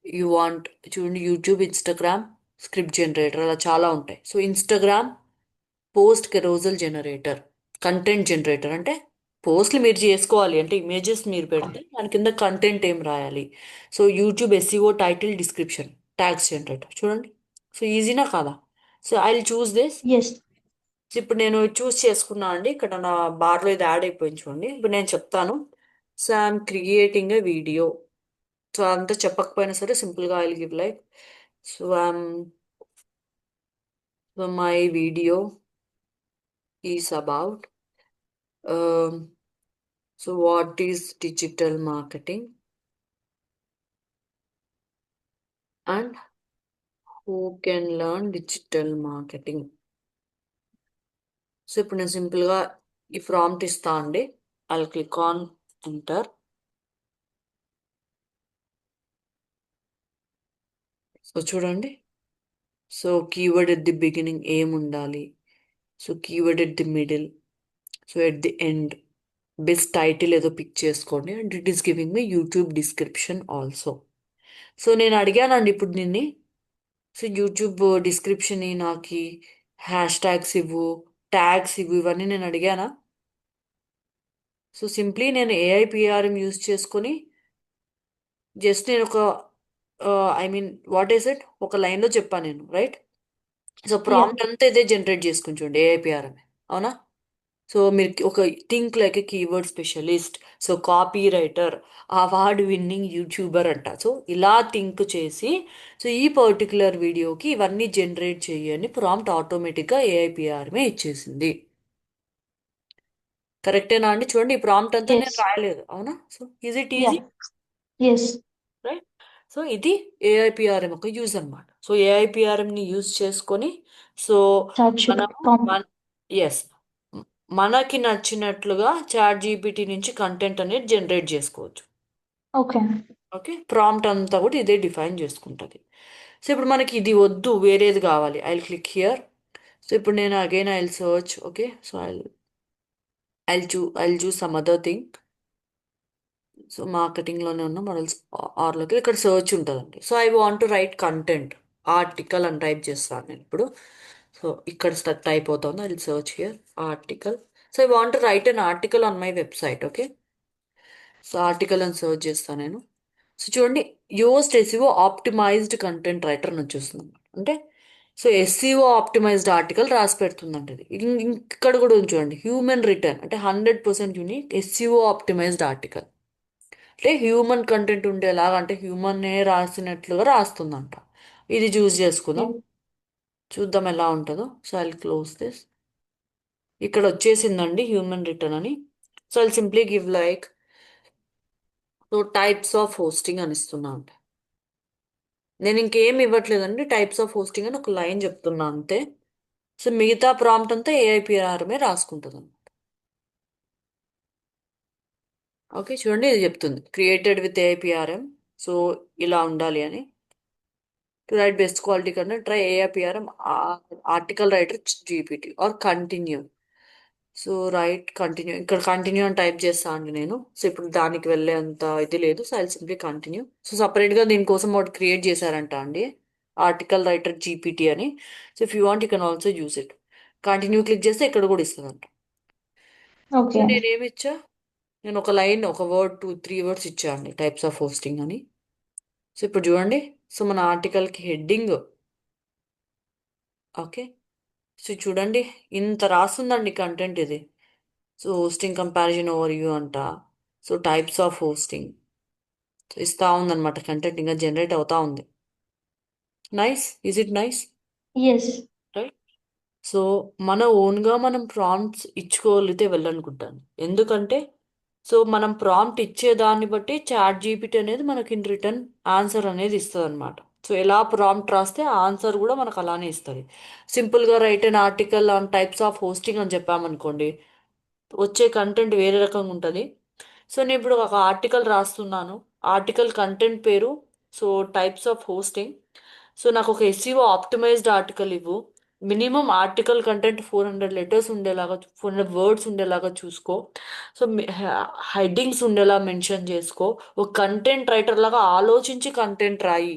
యూ వాంట్, చూడండి యూట్యూబ్, ఇన్స్టాగ్రామ్ స్క్రిప్ట్ జనరేటర్, అలా చాలా ఉంటాయి. So Instagram post carousel generator, content generator అంటే పోస్ట్లు మీరు చేసుకోవాలి, అంటే ఇమేజెస్ మీరు పెడితే దాని కింద కంటెంట్ ఏం రాయాలి. So YouTube SEO title description tags generator, చూడండి. సో ఈజీనా కాదా? So I will choose this. Yes. ఇప్పుడు నేను చూస్ చేసుకున్నా అండి. ఇక్కడ నా బార్లో ఇది యాడ్ అయిపోయింది చూడండి. ఇప్పుడు నేను చెప్తాను. So I'm creating a video. So అంతా చెప్పకపోయినా సరే సింపుల్గా I will give like, so I'm, so my video is about, so what is digital marketing and who can learn digital marketing. So ఇప్పుడు నేను సింపుల్గా ఈ ప్రాంప్ట్ ఇస్తా అండి. I click on enter. So చూడండి. So keyword at the beginning ఏం ఉండాలి, so keyword at the middle, so at the end best title ఏదో పిక్ చేసుకోండి. And it is giving me YouTube description also. So నేను అడిగానండి ఇప్పుడు నిన్ని, so YouTube description నాకు హ్యాష్ ట్యాగ్స్ ఇవ్వు, ట్యాగ్స్ ఇవ్వు, ఇవన్నీ నేను అడిగానా? సో సింప్లీ నేను ఏఐపిఆర్ఎం యూజ్ చేసుకొని జస్ట్ నేను ఒక, I mean what is it, ఒక లైన్లో చెప్పాను నేను, రైట్? So yeah. ప్రాంప్ట్ అంతా ఇదే జనరేట్ చేసుకుని చూడండి, ఏఐపిఆర్ఎం. అవునా? సో మీరు ఒక think like a keyword specialist, so copy writer, award winning YouTuber అంట. సో ఇలా థింక్ చేసి, సో ఈ పర్టికులర్ వీడియోకి ఇవన్నీ జనరేట్ చేయని ప్రాంప్ట్ ఆటోమేటిక్గా ఏఐపిఆర్మే ఇచ్చేసింది. కరెక్టేనా అండి? చూడండి ఈ ప్రాంప్ట్ అంతా నేను ఎస్. రాయలేదు, అవునా? So is it yeah. Easy, yes. Right? So ఇది ఏఐపిఆర్ఎం ఒక యూజ్ అనమాట. సో ఏఐపిఆర్ఎంని యూజ్ చేసుకొని, సో చాట్ జీపీటీ మనము ప్రాంప్ట్. మన, ఎస్, మనకి నచ్చినట్లుగా చాట్ జీపీటీ నుంచి కంటెంట్ అనేది జనరేట్ చేసుకోవచ్చు. ఓకే. ఓకే. ప్రాంప్ట్ అంతా కూడా ఇదే డిఫైన్ చేసుకుంటుంది. సో ఇప్పుడు మనకి ఇది వద్దు, వేరేది కావాలి. I click here. సో ఇప్పుడు నేను again I search. Okay. So I choose some other thing. So మార్కెటింగ్లోనే ఉన్న మోడల్స్ ఆర్లోకి ఇక్కడ సర్చ్ ఉంటుందండి. So I want to write content article అని టైప్ చేస్తాను నేను ఇప్పుడు. సో ఇక్కడ టైప్ అవుతుంది. I search here article. So I want to write an article on my website. Okay. So article అని సర్చ్ చేస్తాను నేను. సో చూడండి, Yoast SEO optimized content writer అని వచ్చేస్తుంది. అంటే సో ఎస్ఈఓ ఆప్టిమైజ్డ్ ఆర్టికల్ రాసి పెడుతుందంట ఇది. ఇక్కడ కూడా ఉంది చూడండి, హ్యూమన్ రిటర్న్ అంటే 100% యూనిక్ ఎస్ఈఓ ఆప్టిమైజ్డ్ ఆర్టికల్. అంటే హ్యూమన్ కంటెంట్ ఉండేలాగా, అంటే హ్యూమన్నే రాసినట్లుగా రాస్తుందంట. ఇది చూస్ చేసుకుందాం, చూద్దాం ఎలా ఉంటుందో. So I close this. ఇక్కడ వచ్చేసిందండి హ్యూమన్ రిటర్న్ అని. So I simply give like, so types of hosting అని ఇస్తున్నా అంట. నేను ఇంకేం ఇవ్వట్లేదండి, టైప్స్ ఆఫ్ హోస్టింగ్ అని ఒక లైన్ చెప్తున్నా అంతే. సో మిగతా ప్రాంప్ట్ అంతా ఏఐపిఆర్ఎమే రాసుకుంటుంది. ఓకే. చూడండి ఇది చెప్తుంది క్రియేటెడ్ విత్ ఏఐపిఆర్ఎం. సో ఇలా ఉండాలి అని. టు రైట్ బెస్ట్ క్వాలిటీ కన్నా try AIPRM article writer GPT or continue. So write continue, ఇక్కడ కంటిన్యూ అని టైప్ చేస్తా అండి నేను. సో ఇప్పుడు దానికి వెళ్ళేంత ఇది లేదు. So I simply continue. So సపరేట్గా దీనికోసం ఒకటి క్రియేట్ చేశారంట అండి, ఆర్టికల్ రైటర్ జీపీటీ అని. So if you want you can also use it. Continue click చేస్తే ఇక్కడ కూడా ఇస్తుందంట. So okay. నేనేమి ఇచ్చా, నేను ఒక లైన్, ఒక వర్డ్, 2-3 వర్డ్స్ ఇచ్చా అండి, టైప్స్ ఆఫ్ హోస్టింగ్ అని. సో ఇప్పుడు చూడండి, సో మన ఆర్టికల్కి హెడ్డింగ్. ఓకే. సో చూడండి ఇంత రాస్తుందండి కంటెంట్ ఇది. So hosting comparison overview అంట. సో టైప్స్ ఆఫ్ హోస్టింగ్ ఇస్తా ఉందన్నమాట. కంటెంట్ ఇంకా జనరేట్ అవుతా ఉంది. Nice, is it nice, yes. Right? So మన ఓన్గా మనం ప్రాంప్ట్స్ ఇచ్చుకోగలిగితే వెళ్ళనుకుంటాను. ఎందుకంటే సో మనం ప్రాంప్ట్ ఇచ్చే దాన్ని బట్టి చాట్ జీపీటీ అనేది మనకి ఇన్ రిటర్న్ ఆన్సర్ అనేది ఇస్తుంది అనమాట. సో ఎలా ప్రాంప్ట్ రాస్తే ఆన్సర్ కూడా మనకు అలానే ఇస్తుంది. సింపుల్గా right an article on types of hosting అని చెప్పామనుకోండి, వచ్చే కంటెంట్ వేరే రకంగా ఉంటుంది. సో నేను ఇప్పుడు ఒక ఆర్టికల్ రాస్తున్నాను. ఆర్టికల్ కంటెంట్ పేరు so types of hosting. So నాకు ఒక ఎస్ఈఓ ఆప్టిమైజ్డ్ ఆర్టికల్ ఇవ్వు. మినిమం ఆర్టికల్ కంటెంట్ 400 లెటర్స్ ఉండేలాగా, 400 వర్డ్స్ ఉండేలాగా చూసుకో. సో హెడ్డింగ్స్ ఉండేలా మెన్షన్ చేసుకో. ఒక కంటెంట్ రైటర్ లాగా ఆలోచించి కంటెంట్ రాయి.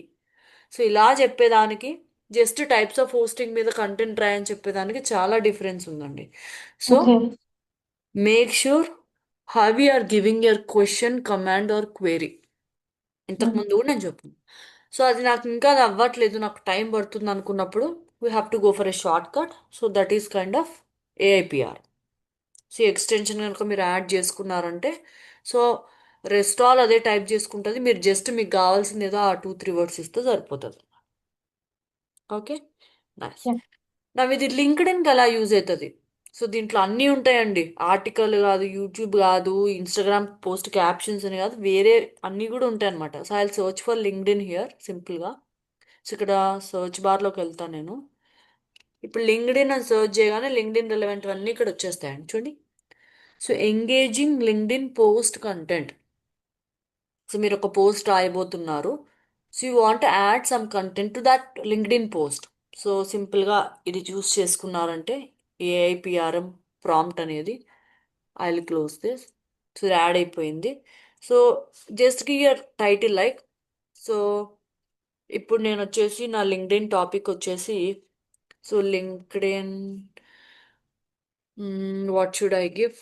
సో ఇలా చెప్పేదానికి, జస్ట్ టైప్స్ ఆఫ్ హోస్టింగ్ మీద కంటెంట్ రాయని చెప్పేదానికి చాలా డిఫరెన్స్ ఉందండి. So Okay. Make sure how you are giving your question, command or query. ఇంతకు Mm. ముందు కూడా నేను చెప్పాను. సో అది నాకు ఇంకా అది అవ్వట్లేదు, నాకు టైం పడుతుంది అనుకున్నప్పుడు we have to go for a shortcut. So that is kind of AIPR. So extension కనుక మీరు యాడ్ చేసుకున్నారంటే, సో రెస్ట్ ఆల్ అదే టైప్ చేసుకుంటుంది. మీరు జస్ట్ మీకు కావాల్సింది ఏదో ఆ 2-3 వర్డ్స్ ఇస్తే సరిపోతుంది. Okay, nice. Yeah. నా ఇది లింక్డ్ఇన్కి ఎలా యూజ్ అవుతుంది? సో దీంట్లో అన్నీ ఉంటాయండి. ఆర్టికల్ కాదు, యూట్యూబ్ కాదు, ఇన్స్టాగ్రామ్ పోస్ట్ క్యాప్షన్స్ అని కాదు, వేరే అన్నీ కూడా ఉంటాయి అనమాట. So I search for LinkedIn here సింపుల్గా. సో ఇక్కడ సర్చ్ బార్లోకి వెళ్తాను నేను. ఇప్పుడు లింక్డ్ఇన్ అని సర్చ్ చేయగానే లింక్డ్ఇన్ రిలవెంట్ అన్నీ ఇక్కడ వచ్చేస్తాయండి, చూడండి. So engaging LinkedIn post content. So మీరు ఒక పోస్ట్ రాయబోతున్నారు. So you want add some content to that LinkedIn post. So సింపుల్గా ఇది చూస్ చేసుకున్నారంటే ఏఐపిఆర్ఎం ప్రాంప్ట్ అనేది, I will close this. So add అయిపోయింది. So just give your title like. So ఇప్పుడు నేను వచ్చేసి నా లింక్డ్ఇన్ టాపిక్ వచ్చేసి, so LinkedIn, what should I give?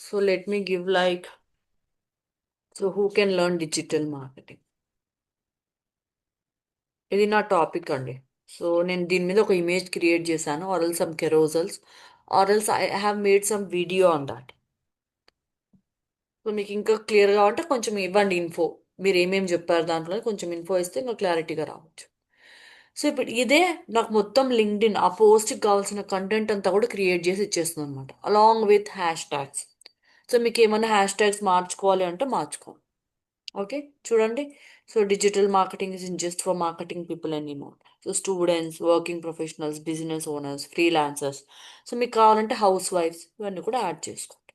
So let me give like, so who can learn digital marketing. ఇది నా topic అండి. So నేను దీని మీద ఒక ఇమేజ్ క్రియేట్ చేశాను, or some carousels, or else I have made some video on that. So మీకు ఇంకా క్లియర్గా ఉంటే కొంచెం ఇవ్వండి ఇన్ఫో. మీరు ఏమేమి చెప్పారు దాంట్లో కొంచెం ఇన్ఫో ఇస్తే ఇంకా క్లారిటీగా రావచ్చు. సో ఇప్పుడు ఇదే నాకు మొత్తం లింక్డ్ఇన్ ఆ పోస్ట్కి కావాల్సిన కంటెంట్ అంతా కూడా క్రియేట్ చేసి ఇచ్చేస్తుంది అనమాట, along with hash tags. So మీకు ఏమైనా హ్యాష్ ట్యాగ్స్ మార్చుకోవాలి అంటే మార్చుకోవాలి. ఓకే, చూడండి. So digital marketing is in just for marketing people anymore. So students, working professionals, business owners, freelancers, so మీకు కావాలంటే హౌస్ వైఫ్స్, ఇవన్నీ కూడా యాడ్ చేసుకోండి.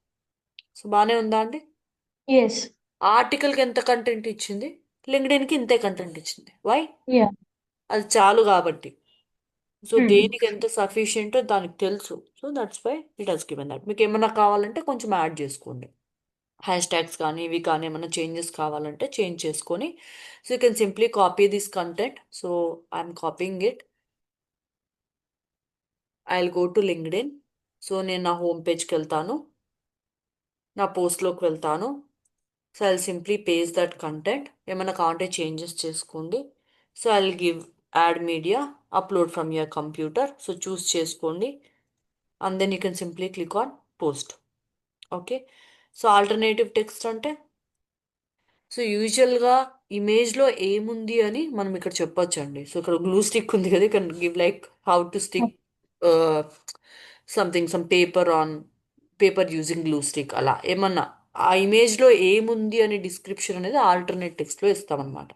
సో బాగానే ఉందా అండి? Yes. ఆర్టికల్కి ఎంత కంటెంట్ ఇచ్చింది, లింక్డ్ఇన్కి ఇంతే కంటెంట్ ఇచ్చింది. వై? Yeah. అది చాలు కాబట్టి. So Hmm. దేనికి ఎంత సఫిషియంటో దానికి తెలుసు. So that's why it has given that. మీకు ఏమైనా కావాలంటే కొంచెం యాడ్ చేసుకోండి. హ్యాష్ ట్యాగ్స్ కానీ ఇవి కానీ ఏమైనా చేంజెస్ కావాలంటే చేంజ్ చేసుకొని. So you can simply copy this content. So I'm copying it. I will go to LinkedIn. So నేను నా హోమ్ పేజ్కి వెళ్తాను, నా పోస్ట్లోకి వెళ్తాను. So I simply paste that content. ఏమైనా కావాలంటే చేంజెస్ చేసుకోండి. So I will give add media, upload from your computer. So choose చేసుకోండి, and then you can simply click on post. Okay. So alternative text అంటే, so యూజువల్గా ఇమేజ్లో ఏముంది అని మనం ఇక్కడ చెప్పొచ్చండి. సో ఇక్కడ గ్లూ స్టిక్ ఉంది కదా, ఇక్కడ give like how to stick something, some paper using glue stick, అలా ఏమన్నా ఆ ఇమేజ్లో ఏముంది అని డిస్క్రిప్షన్ అనేది ఆల్టర్నేట్ టెక్స్ట్లో ఇస్తామన్నమాట.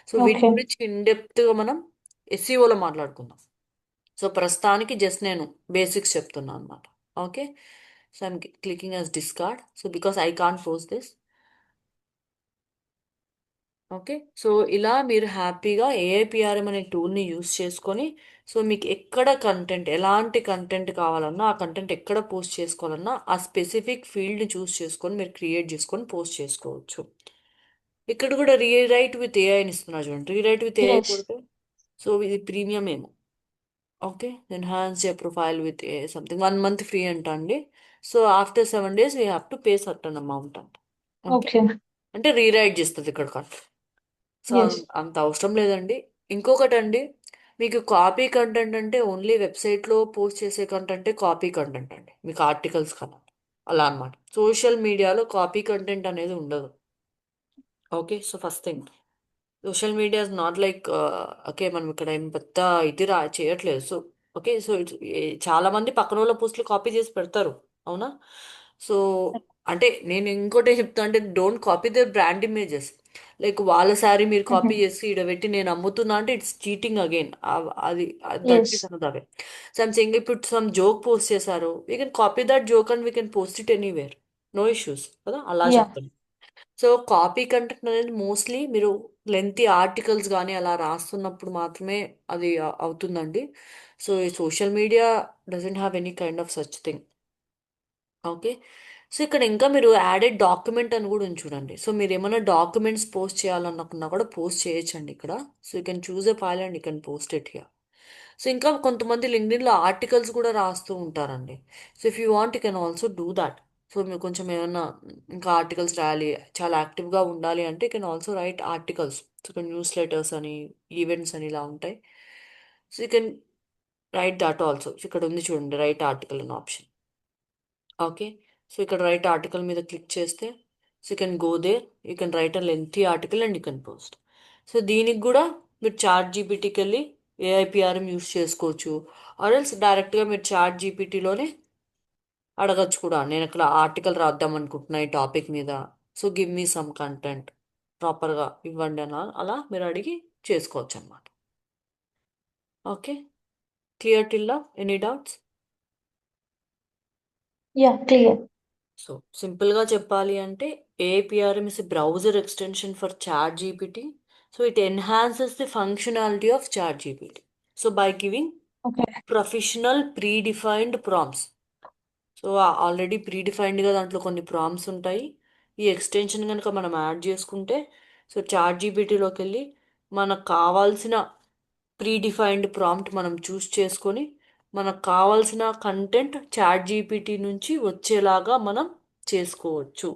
సో వీటి Okay. గురించి ఇన్డెప్త్గా మనం ఎస్సీఓలో మాట్లాడుకుందాం. సో ప్రస్తుతానికి జస్ట్ నేను బేసిక్స్ చెప్తున్నాను అనమాట. Okay. So I'm clicking as discard. So because I can't post this. Okay. So ఇలా మీరు హ్యాపీగా ఏఐపిఆర్ఎం అనే టూల్ని యూస్ చేసుకొని, సో మీకు ఎక్కడ కంటెంట్, ఎలాంటి కంటెంట్ కావాలన్నా, ఆ కంటెంట్ ఎక్కడ పోస్ట్ చేసుకోవాలన్నా ఆ స్పెసిఫిక్ ఫీల్డ్ని చూస్ చేసుకొని మీరు క్రియేట్ చేసుకొని పోస్ట్ చేసుకోవచ్చు. ఇక్కడ కూడా రీరైట్ విత్ ఏఐని ఇస్తున్నా చూడండి. Rewrite with AI Yes. కొడితే, సో ఇది ప్రీమియం ఏమో. Okay, enhance your profile with a something 1 month free అంట అండి. So after 7 days we have to pay certain amount అంట. Okay, Okay. అంటే రీరైట్ చేస్తుంది ఇక్కడ కట్. So Yes. అంత అవసరం లేదండి. ఇంకొకటండి, మీకు కాపీ కంటెంట్ అంటే ఓన్లీ వెబ్సైట్లో పోస్ట్ చేసే కంటెంటే కాపీ కంటెంట్ అండి, మీకు ఆర్టికల్స్ కన్నా అలా అన్నమాట. సోషల్ మీడియాలో కాపీ కంటెంట్ అనేది ఉండదు. Okay. So first thing, social media is not like, okay మనం ఇక్కడ ఏం పెద్ద ఇది చేయట్లేదు. సో ఓకే, సో చాలా మంది పక్కన వాళ్ళ పోస్టులు కాపీ చేసి పెడతారు, అవునా? సో అంటే నేను ఇంకోటి చెప్తా అంటే don't copy their brand images. Like వాళ్ళ శారీ మీరు కాపీ Mm-hmm. చేసి ఈడ పెట్టి నేను అమ్ముతున్నా అంటే ఇట్స్ చీటింగ్ అగైన్. అది that is Yes. Another way. So I'm saying ఇప్పుడు సమ్ జోక్ పోస్ట్ చేశారు, we can copy that joke and we can post it anywhere, no issues కదా, అలా Yeah. చెప్తాను. సో కాపీ కంటెంట్ అనేది mostly మీరు lengthy articles కానీ అలా రాస్తున్నప్పుడు మాత్రమే అది అవుతుందండి. సో ఈ social media doesn't have any kind of such thing. Okay. So ఇక్కడ ఇంకా మీరు యాడెడ్ డాక్యుమెంట్ అని కూడా ఉంది చూడండి. సో మీరు ఏమైనా డాక్యుమెంట్స్ పోస్ట్ చేయాలనుకున్నా కూడా పోస్ట్ చేయొచ్చండి ఇక్కడ. So you can choose a file and you can post it here. So ఇంకా కొంతమంది లింక్డ్ఇన్లో ఆర్టికల్స్ కూడా రాస్తూ ఉంటారండి. So if you want you can also do that. So మీరు కొంచెం ఏమన్నా ఇంకా ఆర్టికల్స్ రాయాలి, చాలా యాక్టివ్గా ఉండాలి అంటే you can also write articles. So ఇక్కడ న్యూస్ లెటర్స్ అని, ఈవెంట్స్ అని ఇలా ఉంటాయి. So you can write that also. ఇక్కడ ఉంది చూడండి రైట్ ఆర్టికల్ అనే ఆప్షన్. ఓకే. సో ఇక్కడ రైట్ ఆర్టికల్ మీద క్లిక్ చేస్తే so you can go there, you can write a lengthy article and you can post. So దీనికి కూడా మీరు చాట్ జీపీటీకి వెళ్ళి ఏఐపిఆర్ఎం యూస్ చేసుకోవచ్చు. ఆర్ ఎల్స్ డైరెక్ట్గా మీరు చాట్ జీపీటీలోనే అడగచ్చు కూడా, నేను ఇక్కడ ఆర్టికల్ రాద్దాం అనుకుంటున్నా ఈ టాపిక్ మీద, so give me some content ప్రాపర్గా ఇవ్వండి అలా అలా మీరు అడిగి చేసుకోవచ్చు అనమాట. ఓకే. క్లియర్ టిల్లా? Any doubts? Yeah, clear. So సింపుల్గా చెప్పాలి అంటే APRM is a browser extension for chat GPT. So it enhances the functionality of chat GPT. So by giving Okay. Professional predefined prompts. So already ప్రీడిఫైన్డ్గా దాంట్లో కొన్ని prompts ఉంటాయి. ఈ extension కనుక మనం యాడ్ చేసుకుంటే సో చాట్ జీపీటీలోకి వెళ్ళి మనకు కావాల్సిన ప్రీడిఫైన్డ్ ప్రాంప్ట్ మనం చూస్ చేసుకొని మనకు కావాల్సిన కంటెంట్ చాట్ జీపీటీ నుంచి వచ్చేలాగా మనం చేసుకోవచ్చు.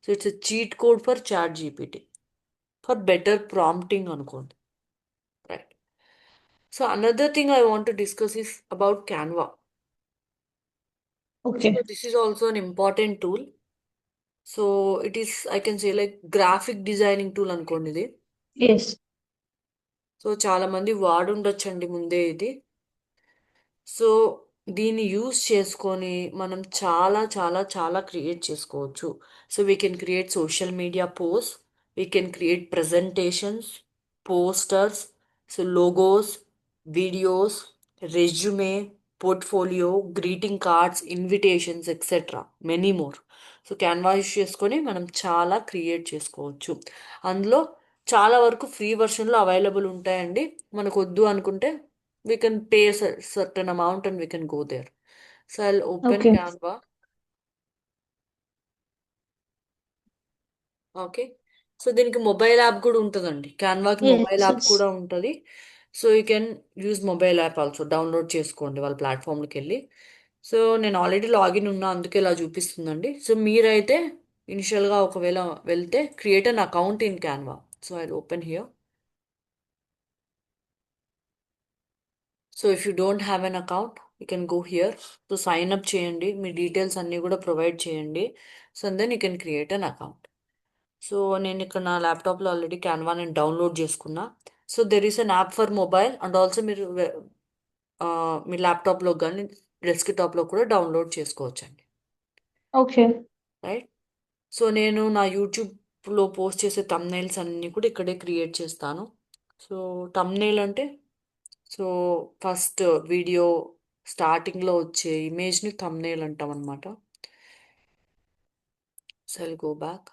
So it's a cheat code for chat GPT for better prompting అనుకోండి. Right. So another thing I want to discuss is about Canva. So Okay. This is also an important tool. So it is I can say like graphic designing tool అనుకోండి ఇది. Yes. So చాలా మంది వాడుండొచ్చండి ముందే ఇది. So దీన్ని use చేసుకొని మనం చాలా చాలా చాలా క్రియేట్ చేసుకోవచ్చు. So we can create social media post, we can create presentations, posters, so logos, videos, resume, portfolio, greeting cards, invitations etcetera many more. So Canva use చేసుకొని మనం చాలా క్రియేట్ చేసుకోవచ్చు. అందులో చాలా వరకు ఫ్రీ వర్షన్లో అవైలబుల్ ఉంటాయండి. మనకు వద్దు అనుకుంటే we can pay a certain amount and we can go there. So I'll open Okay. Canva. Okay. So దీనికి మొబైల్ యాప్ కూడా ఉంటుందండి. క్యాన్వాకి మొబైల్ Yes. App Yes. కూడా ఉంటుంది. So you can use mobile app also, download చేసుకోండి వాళ్ళ ప్లాట్ఫామ్కి వెళ్ళి. So నేను already login ఉన్నా అందుకే ఇలా చూపిస్తుందండి. సో మీరైతే ఇనిషియల్గా ఒకవేళ వెళ్తే create an account in Canva. So I open here. So if you don't have an account you can go here. So sign up చేయండి, మీ డీటెయిల్స్ అన్నీ కూడా ప్రొవైడ్ చేయండి. So then you can create an account. So నేను ఇక్కడ నా ల్యాప్టాప్లో already Canva నేను డౌన్లోడ్ చేసుకున్నా. So there is an app for mobile and also మీరు మీ ల్యాప్టాప్లో కానీ డెస్క్టాప్లో కూడా డౌన్లోడ్ చేసుకోవచ్చండి. Okay. రైట్. సో నేను నా యూట్యూబ్లో పోస్ట్ చేసే తమ్నైల్స్ అన్నీ కూడా ఇక్కడే క్రియేట్ చేస్తాను. సో తమ్నైల్ అంటే సో ఫస్ట్ వీడియో స్టార్టింగ్లో వచ్చే ఇమేజ్ని థంబ్నెయిల్ అంటాం అనమాట. So I'll go back.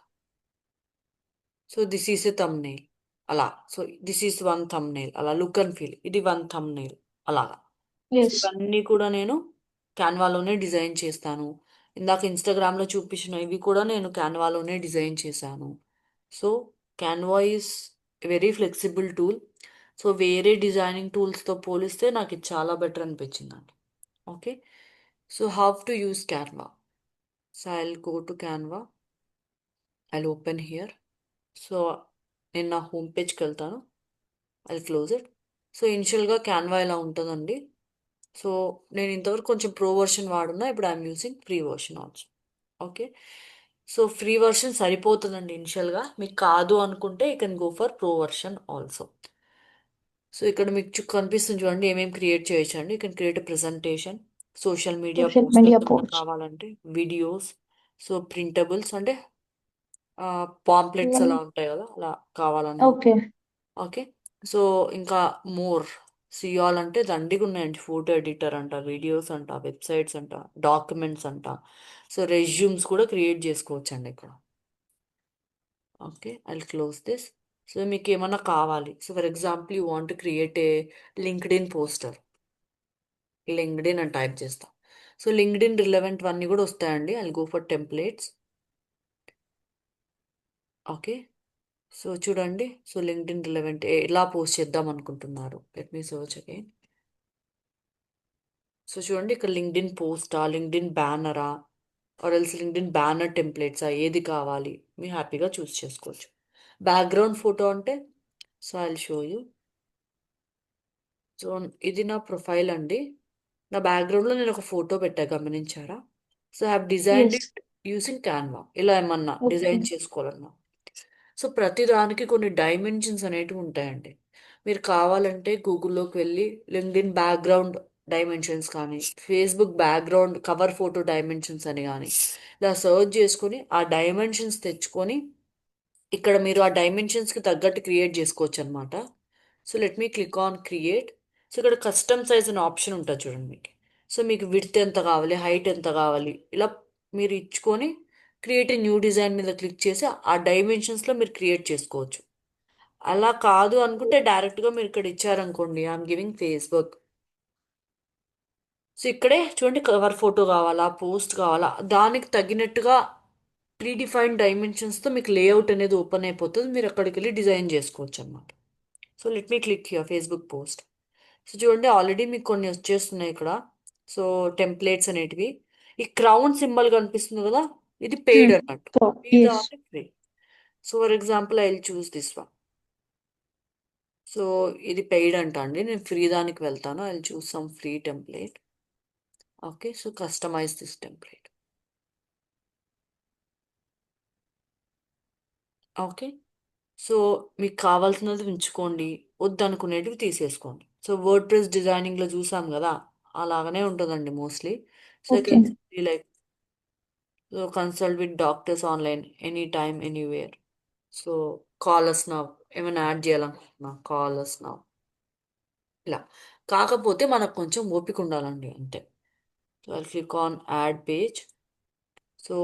So this is a thumbnail అలా. So this is one thumbnail అలా, లుక్ అండ్ ఫీల్ ఇది వన్ థంబ్నెయిల్ అలాగా. So Yes. ఇవన్నీ కూడా నేను క్యాన్వాలోనే డిజైన్ చేస్తాను. ఇందాక ఇన్స్టాగ్రామ్లో చూపించిన ఇవి కూడా నేను క్యాన్వాలోనే డిజైన్ చేశాను. So Canva is very flexible tool. So వేరే డిజైనింగ్ టూల్స్తో పోలిస్తే నాకు ఇది చాలా బెటర్ అనిపించిందండి. Okay. So how to use Canva. So I'll go to Canva, I'll open here. So నేను నా హోమ్ పేజ్కి వెళ్తాను, ఐ క్లోజ్ ఇట్. సో ఇనిషియల్గా క్యాన్వా ఇలా ఉంటుందండి. సో నేను ఇంతవరకు కొంచెం ప్రో వర్షన్ వాడున్నా, ఇప్పుడు I'm using free version also. Okay. So free version సరిపోతుందండి ఇనిషియల్గా, మీకు కాదు అనుకుంటే you can go for pro version also. So ఇక్కడ మీకు కనిపిస్తుంది చూడండి ఏమేమి క్రియేట్ చేయొచ్చు అండి. You can create a presentation, social media Social posters media ఏమైనా post. కావాలంటే, వీడియోస్, సో ప్రింటబుల్స్ అంటే పాంప్లెట్స్ అలా ఉంటాయి కదా, అలా కావాలన్నమాట. ఓకే. ఓకే. సో ఇంకా మోర్ సియాల్ అంటే దండిగా ఉన్నాయండి. ఫోటో ఎడిటర్ అంట, వీడియోస్ అంట, వెబ్సైట్స్ అంట, డాక్యుమెంట్స్ అంట. సో రెజ్యూమ్స్ కూడా క్రియేట్ చేసుకోవచ్చు అండి ఇక్కడ. Okay, I close this. So మీకు ఏమన్నా కావాలి, so for example you want create a linked in poster. Linked in అని టైప్ చేస్తా. సో లింక్డ్ ఇన్ రిలవెంట్ అన్నీ కూడా వస్తాయండి. I go for templates. Okay. So చూడండి, సో లింక్డ్ ఇన్ రిలవెంట్ ఎలా పోస్ట్ చేద్దాం అనుకుంటున్నారు. Let me search again. So చూడండి ఇక్కడ linked in పోస్టా, linked in బ్యానరా, are else LinkedIn banner టెంప్లెట్సా, ఏది కావాలి మీరు హ్యాపీగా చూస్ చేసుకోవచ్చు. బ్యాక్గ్రౌండ్ ఫోటో అంటే, so I show you. So ఇది నా ప్రొఫైల్ అండి. నా బ్యాక్గ్రౌండ్లో నేను ఒక ఫోటో పెట్టా, గమనించారా? So I have designed yes. It using Canva. ఇలా ఏమన్నా ఓకే. డిజైన్ చేసుకోవాలన్నా, సో ప్రతి దానికి కొన్ని డైమెన్షన్స్ అనేటివి ఉంటాయండి. మీరు కావాలంటే గూగుల్లోకి వెళ్ళి లింక్డ్ఇన్ బ్యాక్గ్రౌండ్ డైమెన్షన్స్ కానీ, Facebook background cover photo dimensions అని కానీ ఇలా సర్చ్ చేసుకొని ఆ డైమెన్షన్స్ తెచ్చుకొని ఇక్కడ మీరు ఆ డైమెన్షన్స్కి తగ్గట్టు క్రియేట్ చేసుకోవచ్చు అనమాట. So let me click on create. So ఇక్కడ కస్టమ్ సైజ్ అనే ఆప్షన్ ఉంటుంది చూడండి మీకు. సో మీకు విడ్త్ ఎంత కావాలి, హైట్ ఎంత కావాలి, ఇలా మీరు ఇచ్చుకొని క్రియేట్ న్యూ డిజైన్ మీద క్లిక్ చేసి ఆ డైమెన్షన్స్లో మీరు క్రియేట్ చేసుకోవచ్చు. అలా కాదు అనుకుంటే డైరెక్ట్గా మీరు ఇక్కడ ఇచ్చారనుకోండి, ఐఎమ్ గివింగ్ ఫేస్బుక్. సో ఇక్కడే చూడండి, కవర్ ఫోటో కావాలా, పోస్ట్ కావాలా, దానికి తగినట్టుగా ప్రీడిఫైన్డ్ డైమెన్షన్స్తో మీకు లేఅవుట్ అనేది ఓపెన్ అయిపోతుంది. మీరు అక్కడికి వెళ్ళి డిజైన్ చేసుకోవచ్చు అనమాట. So let me click here Facebook post. So చూడండి, ఆల్రెడీ మీకు కొన్ని వచ్చేస్తున్నాయి ఇక్కడ. సో టెంప్లెట్స్ అనేటివి, ఈ క్రౌన్ సింబల్ కనిపిస్తుంది కదా, ఇది పెయిడ్ అన్నట్టు. సో మిగతా ఎస్. అంటే free. So for example I will choose this one. So ఇది పెయిడ్ అంట అండి, నేను ఫ్రీ దానికి వెళ్తాను. I will choose some free template. Okay, so customize this template. Okay. So మీకు కావాల్సినది ఉంచుకోండి, వద్దనుకునేటివి తీసేసుకోండి. సో వర్డ్ ప్రెస్ డిజైనింగ్లో చూసాం కదా, అలాగనే ఉంటుందండి mostly. So you okay. Can like, so consult with doctors online any time anywhere. So call us now, ఏమైనా add చేయాలనుకుంటున్నా, కాల్ అస్ నౌ, ఇలా. కాకపోతే మనకు కొంచెం ఓపిక ఉండాలండి అంతే. So I click on add page. So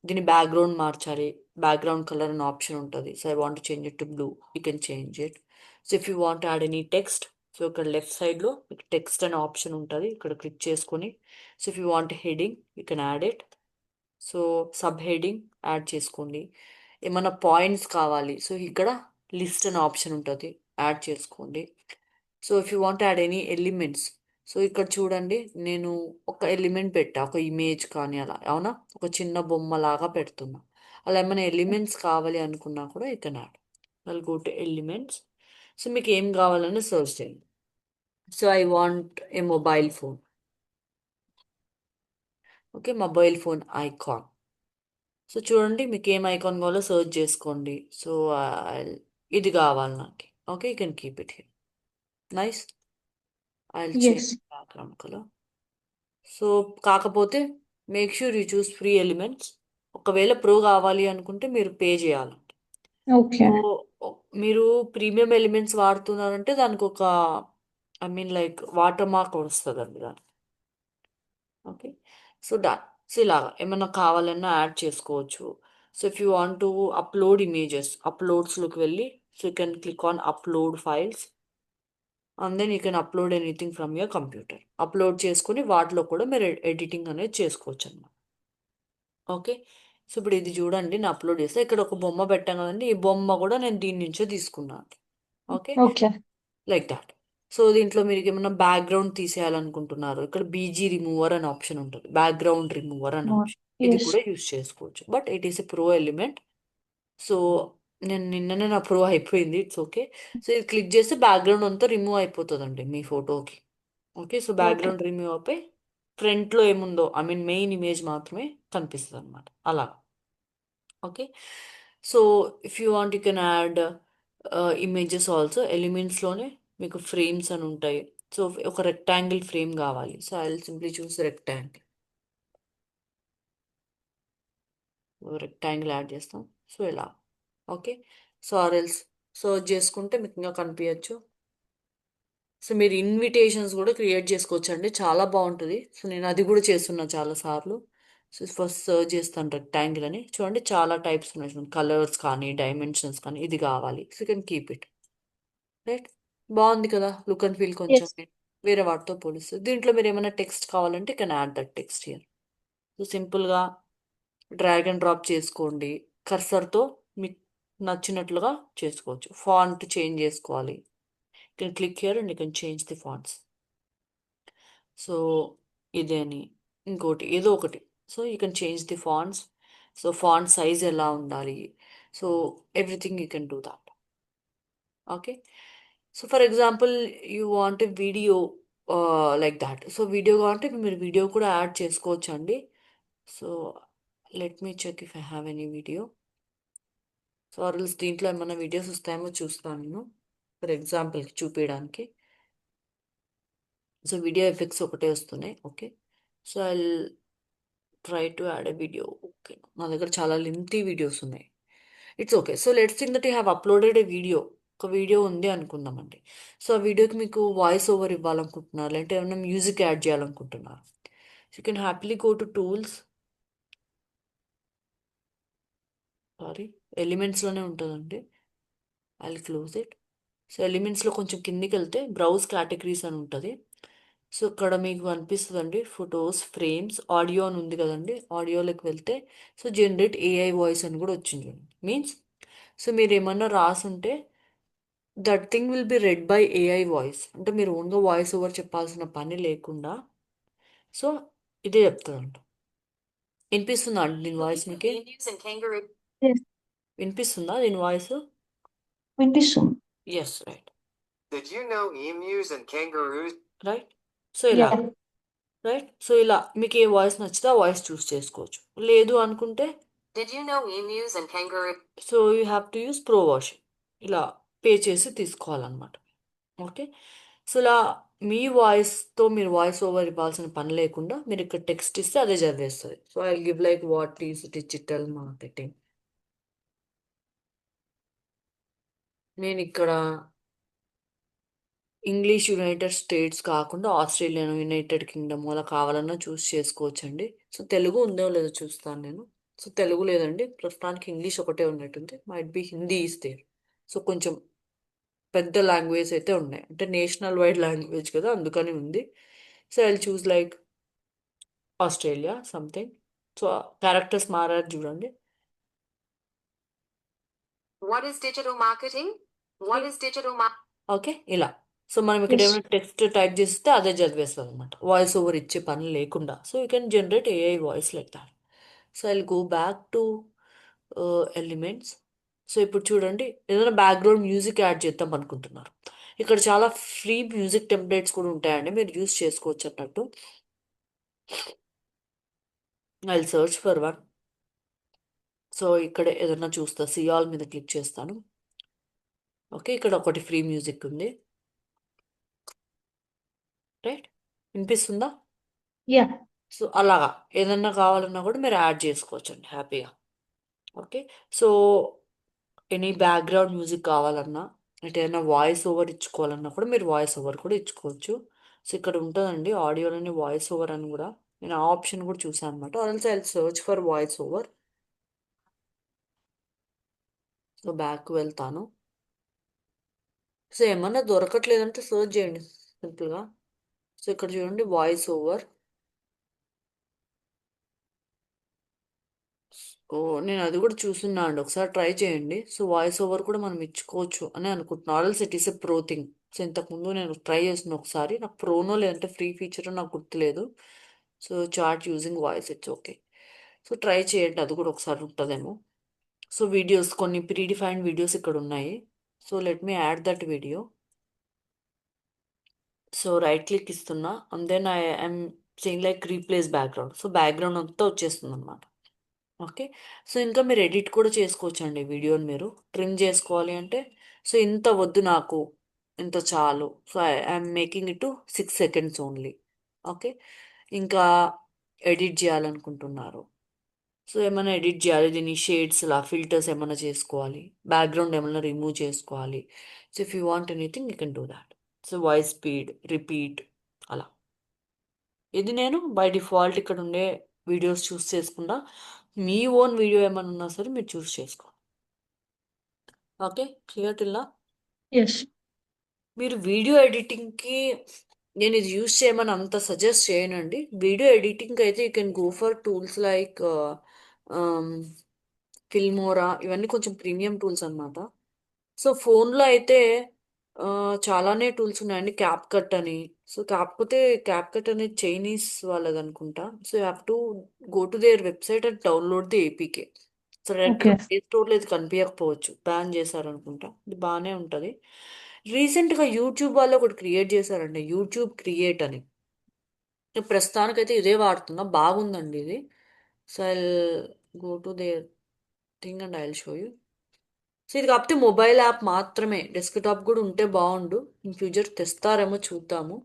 దీని బ్యాక్గ్రౌండ్ మార్చాలి, బ్యాక్గ్రౌండ్ కలర్ అనే ఆప్షన్ ఉంటుంది. So I want change it to blue, you can change it. So if you want add any text, so ఇక్కడ లెఫ్ట్ సైడ్లో మీకు text అనే option ఉంటుంది, ఇక్కడ క్లిక్ చేసుకొని. So if you want heading, you can add it. So sub heading add చేసుకోండి. ఏమైనా points కావాలి, సో ఇక్కడ లిస్ట్ అనే ఆప్షన్ ఉంటుంది, యాడ్ చేసుకోండి. So if you want add any elements, so ఇక్కడ చూడండి, నేను ఒక ఎలిమెంట్ పెట్టా, ఒక ఇమేజ్ కానీ అలా, అవునా, ఒక చిన్న బొమ్మ లాగా పెడుతున్నా. అలా ఏమైనా ఎలిమెంట్స్ కావాలి అనుకున్నా కూడా you can add. I'll go to elements. So మీకు ఏం కావాలని సర్చ్ చేయండి. So I want a mobile phone. Okay, mobile phone icon. So చూడండి, మీకు ఏం ఐకాన్ కావాలో సర్చ్ చేసుకోండి. సో ఇది కావాలి నాకు. Okay, you can keep it here. Nice. I change yes. Background colour. So కాకపోతే make sure you choose free elements. ఒకవేళ ప్రో కావాలి అనుకుంటే మీరు పే చేయాలి. ఓకే. సో మీరు ప్రీమియం ఎలిమెంట్స్ వాడుతున్నారంటే దానికి ఒక, I mean like watermark వస్తుందండి దానికి. ఓకే. So done. సో ఇలాగా ఏమైనా కావాలన్నా యాడ్ చేసుకోవచ్చు. So if you want to upload images, అప్లోడ్స్లోకి వెళ్ళి, so you can click on upload files and then you can upload anything from your computer. Upload చేసుకుని వాటిలో కూడా మీరు ఎడిటింగ్ అనేది చేసుకోవచ్చు అన్నమాట. ఓకే. సో ఇప్పుడు ఇది చూడండి, నేను అప్లోడ్ చేస్తే ఇక్కడ ఒక బొమ్మ పెట్టాను కదండి, ఈ బొమ్మ కూడా నేను దీని నుంచే తీసుకున్నాను. Okay, okay. Like that. So దీంట్లో మీరు ఏమైనా బ్యాక్గ్రౌండ్ తీసేయాలనుకుంటున్నారు, ఇక్కడ బీజీ రిమూవర్ అనే ఆప్షన్ ఉంటుంది, బ్యాక్గ్రౌండ్ రిమూవర్ అనే ఆప్షన్. ఇది ఎస్. కూడా యూస్ చేసుకోవచ్చు, but it is a pro element. So నేను నిన్ననే నా ప్రో అయిపోయింది, ఇట్స్ ఓకే. సో ఇది క్లిక్ చేస్తే బ్యాక్గ్రౌండ్ అంతా రిమూవ్ అయిపోతుందండి మీ ఫోటోకి. Okay, so okay. Background remove అయిపోయి ఫ్రంట్లో ఏముందో, ఐ మీన్ మెయిన్ ఇమేజ్ మాత్రమే కనిపిస్తుంది అనమాట, అలా. Okay. So if you want you can add images also. ఎలిమెంట్స్లోనే మీకు ఫ్రేమ్స్ అని ఉంటాయి. సో ఒక రెక్టాంగిల్ ఫ్రేమ్ కావాలి, so I will simply choose rectangle. Rectangle add చేస్తాం. సో ఇలా. ఓకే. సో ఆర్ఎల్స్ సర్చ్ చేసుకుంటే మీకు ఇంకా కనిపించచ్చు. సో మీరు ఇన్విటేషన్స్ కూడా క్రియేట్ చేసుకోవచ్చు అండి, చాలా బాగుంటుంది. సో నేను అది కూడా చేస్తున్నా చాలా సార్లు. సో ఫస్ట్ సర్చ్ చేస్తాను రెక్టాంగిల్ అని, చూడండి చాలా టైప్స్ ఉన్నాయి చూడండి, కలర్స్ కానీ డైమెన్షన్స్ కానీ, ఇది కావాలి. So you can keep it. Right. బాగుంది కదా లుక్ అండ్ ఫీల్ కొంచెం Yes. వేరే వాటితో పోలిస్తే. దీంట్లో మీరు ఏమైనా టెక్స్ట్ కావాలంటే can add that text here. So సింపుల్గా డ్రాగ్ అండ్ డ్రాప్ చేసుకోండి. కర్సర్తో మీకు నచ్చినట్లుగా చేసుకోవచ్చు. ఫాంట్ చేంజ్ చేసుకోవాలి, you can click here and you can change the fonts. So ఇదేని ఇంకోటి ఏదో ఒకటి. So you can change the fonts. So font size ఎలా ఉండాలి, so everything you can do that. Okay. So for example you want a video like that. So video కావాలంటే మీరు video కూడా add చేసుకోవచ్చు అండి. So let me check if I have any video. So or else దీంట్లో ఏమైనా videos వస్తాయేమో చూస్తాను నేను ఫర్ ఎగ్జాంపుల్కి చూపించడానికి. సో వీడియో ఎఫెక్ట్స్ ఒకటే వస్తున్నాయి. Okay. So I try to add a video. Okay. నా దగ్గర చాలా లెంతీ వీడియోస్ ఉన్నాయి. It's okay. So let's think that you have uploaded A video. ఒక వీడియో ఉంది అనుకుందామండి. సో ఆ వీడియోకి మీకు వాయిస్ ఓవర్ ఇవ్వాలనుకుంటున్నారు, లేదంటే ఏమైనా మ్యూజిక్ యాడ్ చేయాలనుకుంటున్నారు. You can happily go to tools. Sorry, ఎలిమెంట్స్లోనే ఉంటుందండి. I close it. సో ఎలిమెంట్స్లో కొంచెం కిందికి వెళ్తే బ్రౌజ్ కేటగిరీస్ అని ఉంటుంది. సో ఇక్కడ మీకు అనిపిస్తుందండి ఫొటోస్, ఫ్రేమ్స్, ఆడియో అని ఉంది కదండి. ఆడియోలోకి వెళ్తే సో జనరేట్ ఏఐ వాయిస్ అని కూడా వచ్చింది. మీన్స్ సో మీరు ఏమన్నా రాసుంటే that thing will be read by AI voice. అంటే మీరు ఓన్గా వాయిస్ ఓవర్ చెప్పాల్సిన పని లేకుండా సో ఇదే చెప్తుందంట. వినిపిస్తుందా అండి దీని వాయిస్ మీకు? Yes. వినిపిస్తుందా దీని voice? Vinisum. Yes, right. Did you know emus and kangaroos? Right. So ఇలా. Yeah. రైట్. సో ఇలా మీకు ఏ వాయిస్ నచ్చితే ఆ వాయిస్ చూస్ చేసుకోవచ్చు. లేదు అనుకుంటే Did you know emus and kangaroos? So you have to use pro version. ఇలా పే చేసి తీసుకోవాలన్నమాట. ఓకే. సో ఇలా మీ వాయిస్తో మీరు వాయిస్ ఓవర్ ఇవ్వాల్సిన పని లేకుండా మీరు ఇక్కడ టెక్స్ట్ ఇస్తే అదే చదివేస్తుంది. So I give like what is digital marketing. నేను ఇక్కడ ఇంగ్లీష్ యునైటెడ్ స్టేట్స్ కాకుండా ఆస్ట్రేలియన్, యునైటెడ్ కింగ్డమ్ అలా కావాలన్నా చూస్ చేసుకోవచ్చండి. సో తెలుగు ఉందో లేదో చూస్తాను నేను. సో తెలుగు లేదండి ప్రస్తుతానికి, ఇంగ్లీష్ ఒకటే ఉన్నట్టుంది. Might be Hindi is there. So కొంచెం పెద్ద లాంగ్వేజ్ అయితే ఉన్నాయి, అంటే నేషనల్ వైడ్ లాంగ్వేజ్ కదా అందుకని ఉంది. So I choose like Australia something. So characters మారారు చూడండి. What is digital marketing? What is digital marketing? Okay. ఇలా. సో మనం ఇక్కడ Yes. ఏమైనా టెక్స్ట్ టైప్ చేస్తే అదే చదివేస్తుంది అనమాట, వాయిస్ ఓవర్ ఇచ్చే పని లేకుండా. So you can generate AI voice like that. So I go back to elements. So ఇప్పుడు చూడండి ఏదైనా బ్యాక్గ్రౌండ్ మ్యూజిక్ యాడ్ చేద్దాం అనుకుంటున్నారు. ఇక్కడ చాలా ఫ్రీ మ్యూజిక్ టెంప్లెట్స్ కూడా ఉంటాయండి, మీరు యూస్ చేసుకోవచ్చు అన్నట్టు. I search for one. So ఇక్కడ ఏదైనా చూస్తా, సియాల్ మీద క్లిక్ చేస్తాను. ఓకే. ఇక్కడ ఒకటి ఫ్రీ మ్యూజిక్ ఉంది. రైట్. వినిపిస్తుందా? Yeah. సో అలాగా ఏదన్నా కావాలన్నా కూడా మీరు యాడ్ చేసుకోవచ్చు అండి హ్యాపీగా. Okay. So any background music కావాలన్నా, అంటే ఏదైనా వాయిస్ ఓవర్ ఇచ్చుకోవాలన్నా కూడా మీరు వాయిస్ ఓవర్ కూడా ఇచ్చుకోవచ్చు. సో ఇక్కడ ఉంటుందండి ఆడియోలోని వాయిస్ ఓవర్ అని కూడా, నేను ఆ ఆప్షన్ కూడా చూసాను అనమాట. Also I search for voice over. So back వెళ్తాను. సో ఏమన్నా దొరకట్లేదంటే సర్చ్ చేయండి సింపుల్గా. సో ఇక్కడ చూడండి వాయిస్ ఓవర్. ఓ నేను అది కూడా చూస్తున్నా అండి, ఒకసారి ట్రై చేయండి. సో వాయిస్ ఓవర్ కూడా మనం ఇచ్చుకోవచ్చు అని అనుకుంటున్నాను. Also it is a pro thing. So ఇంతకుముందు నేను ట్రై చేసిన ఒకసారి, నాకు ప్రోనో లేదంటే ఫ్రీ ఫీచర్ నాకు గుర్తులేదు. So chat using voice it's okay. So try చేయండి, అది కూడా ఒకసారి ఉంటుందేమో. సో వీడియోస్ కొన్ని ప్రీడిఫైన్డ్ వీడియోస్ ఇక్కడ ఉన్నాయి. So let me add that video. So right click ఇస్తున్నా and then I'm saying like replace background. So background అంతా వచ్చేస్తుంది అనమాట. ఓకే. సో ఇంకా మీరు ఎడిట్ కూడా చేసుకోవచ్చు అండి వీడియోని. మీరు ట్రిమ్ చేసుకోవాలి అంటే సో ఇంత వద్దు నాకు, ఇంత చాలు. So I'm making it to 6 seconds only. Okay. ఇంకా ఎడిట్ చేయాలనుకుంటున్నారు, సో ఏమైనా ఎడిట్ చేయాలి, దీని షేడ్స్ లా ఫిల్టర్స్ ఏమైనా చేసుకోవాలి, బ్యాక్గ్రౌండ్ ఏమైనా రిమూవ్ చేసుకోవాలి. So if you want anything you can do that. So voice speed, repeat, అలా. ఇది నేను బై డిఫాల్ట్ ఇక్కడ ఉండే వీడియోస్ చూస్ చేసుకుంటా. మీ ఓన్ వీడియో ఏమైనా ఉన్నా సరే మీరు చూస్ చేసుకోండి. ఓకే, క్లియర్ టిల్లా? Yes. మీరు వీడియో ఎడిటింగ్కి నేను ఇది యూస్ చేయమని అంత సజెస్ట్ చేయనండి. వీడియో ఎడిటింగ్ అయితే you can go for tools like Filmora, ఇవన్నీ కొంచెం ప్రీమియం టూల్స్ అన్నమాట. సో ఫోన్లో అయితే ఆ, చాలానే టూల్స్ ఉన్నాయండి, క్యాప్ కట్ అని. సో కాకపోతే క్యాప్ కట్ అనేది చైనీస్ వాళ్ళది అనుకుంటా. So you have to go to their website and download the APK. So డైరెక్ట్గా Okay. ప్లే స్టోర్లో ఇది కనిపించకపోవచ్చు, బ్యాన్ చేశారనుకుంటా. ఇది బాగానే ఉంటుంది. రీసెంట్గా యూట్యూబ్ వాళ్ళు ఒకటి క్రియేట్ చేశారండి, యూట్యూబ్ క్రియేట్ అని. నేను ప్రస్తుతానికైతే ఇదే వాడుతున్నా, బాగుందండి ఇది. So I go to their thing and I show you. So ఇది కాకపోతే మొబైల్ యాప్ మాత్రమే, డెస్క్టాప్ కూడా ఉంటే బాగుండు. ఇన్ ఫ్యూచర్ తెస్తారేమో చూద్దాము.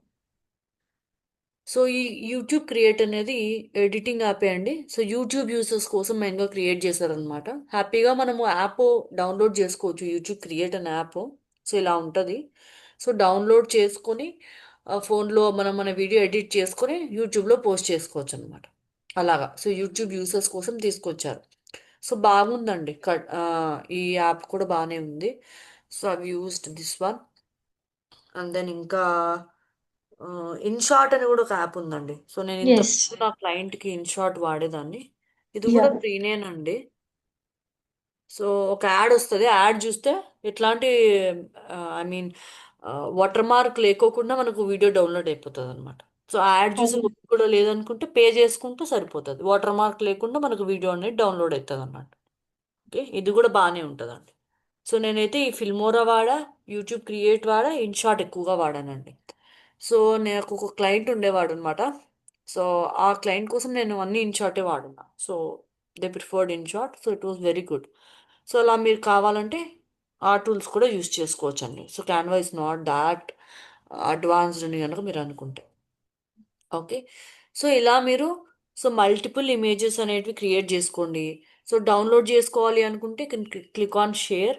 సో ఈ యూట్యూబ్ క్రియేట్ అనేది ఎడిటింగ్ యాపే అండి. సో యూట్యూబ్ యూజర్స్ కోసం మెయిన్గా క్రియేట్ చేశారనమాట. హ్యాపీగా మనము యాప్ డౌన్లోడ్ చేసుకోవచ్చు, యూట్యూబ్ క్రియేట్ అనే యాప్. సో ఇలా ఉంటుంది. సో డౌన్లోడ్ చేసుకొని ఫోన్లో మనం మన వీడియో ఎడిట్ చేసుకొని యూట్యూబ్లో పోస్ట్ చేసుకోవచ్చు అనమాట. అలాగా. సో యూట్యూబ్ యూజర్స్ కోసం తీసుకొచ్చారు. సో బాగుందండి. ఈ యాప్ కూడా బాగానే ఉంది. So I've used this one. And then ఇంకా ఇన్షాట్ అని కూడా ఒక యాప్ ఉందండి. సో నేను ఇంత Yes. నా క్లయింట్కి ఇన్షాట్ వాడేదాన్ని. ఇది కూడా Yeah. ఫ్రీనేనండి. సో ఒక యాడ్ వస్తుంది, యాడ్ చూస్తే ఎట్లాంటి ఐ మీన్ వాటర్ మార్క్ లేకోకుండా మనకు వీడియో డౌన్లోడ్ అయిపోతుంది అనమాట. సో ఆ యాడ్ చూసి Oh, కూడా లేదనుకుంటే పే చేసుకుంటే సరిపోతుంది, వాటర్ మార్క్ లేకుండా మనకు వీడియో అనేది డౌన్లోడ్ అవుతుంది అన్నమాట. ఓకే, ఇది కూడా బాగానే ఉంటుందండి. సో నేనైతే ఈ ఫిల్మోరా వాడా, యూట్యూబ్ క్రియేట్ వాడా, ఇన్షాట్ ఎక్కువగా వాడానండి. సో నాకు ఒక క్లయింట్ ఉండేవాడు అనమాట. సో ఆ క్లయింట్ కోసం నేను అన్ని ఇన్షాటే వాడున్నా. So they preferred InShot, so it was very good. So అలా మీరు కావాలంటే ఆ టూల్స్ కూడా యూస్ చేసుకోవచ్చు అండి. So Canva is not that advanced అని కనుక మీరు అనుకుంటే. ఓకే, సో ఇలా మీరు సో మల్టిపుల్ ఇమేజెస్ అనేటివి క్రియేట్ చేసుకోండి. సో డౌన్లోడ్ చేసుకోవాలి అనుకుంటే click on share.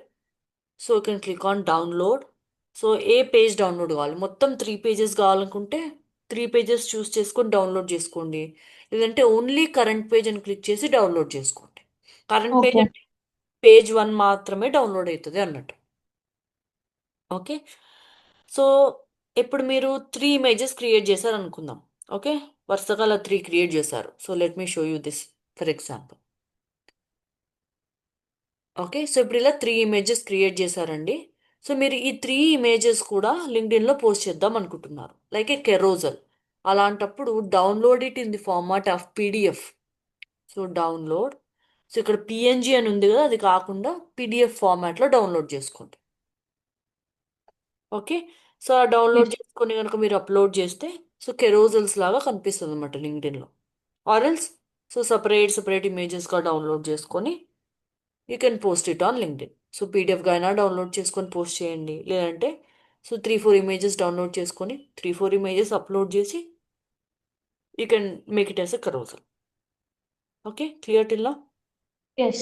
So you can click on download. So ఏ పేజ్ డౌన్లోడ్ కావాలి, మొత్తం 3 పేజెస్ కావాలనుకుంటే 3 పేజెస్ చూస్ చేసుకొని డౌన్లోడ్ చేసుకోండి. లేదంటే ఓన్లీ కరెంట్ పేజ్ అని క్లిక్ చేసి డౌన్లోడ్ చేసుకోండి. Current page okay. అంటే పేజ్ 1 మాత్రమే డౌన్లోడ్ అవుతుంది అన్నట్టు. ఓకే, సో ఇప్పుడు మీరు 3 ఇమేజెస్ క్రియేట్ చేశారు అనుకుందాం. ఓకే, వరుసగా అలా 3 క్రియేట్ చేశారు. So let me show you this for example. Okay, so ఇప్పుడు ఇలా 3 ఇమేజెస్ క్రియేట్ చేశారండి. సో మీరు ఈ 3 ఇమేజెస్ కూడా లింక్డ్ఇన్లో పోస్ట్ చేద్దాం అనుకుంటున్నారు, లైక్ ఏ కెరోజల్. అలాంటప్పుడు download it in the format of PDF. So download. So ఇక్కడ పిఎన్జి అని ఉంది కదా, అది కాకుండా పీడిఎఫ్ ఫార్మాట్లో డౌన్లోడ్ చేసుకోండి. ఓకే, సో ఆ డౌన్లోడ్ Yes. చేసుకొని కనుక మీరు అప్లోడ్ చేస్తే సో కెరోజల్స్ లాగా కనిపిస్తుంది అనమాట లింక్డ్ఇన్లో. ఆర్ఎల్స్ సో సపరేట్ ఇమేజెస్గా డౌన్లోడ్ చేసుకొని you can post it on LinkedIn. So పీడిఎఫ్గా అయినా డౌన్లోడ్ చేసుకొని పోస్ట్ చేయండి, లేదంటే సో 3-4 ఇమేజెస్ డౌన్లోడ్ చేసుకొని 3-4 ఇమేజెస్ అప్లోడ్ చేసి you can make it as a carousel. Okay, clear టిల్లా? Yes.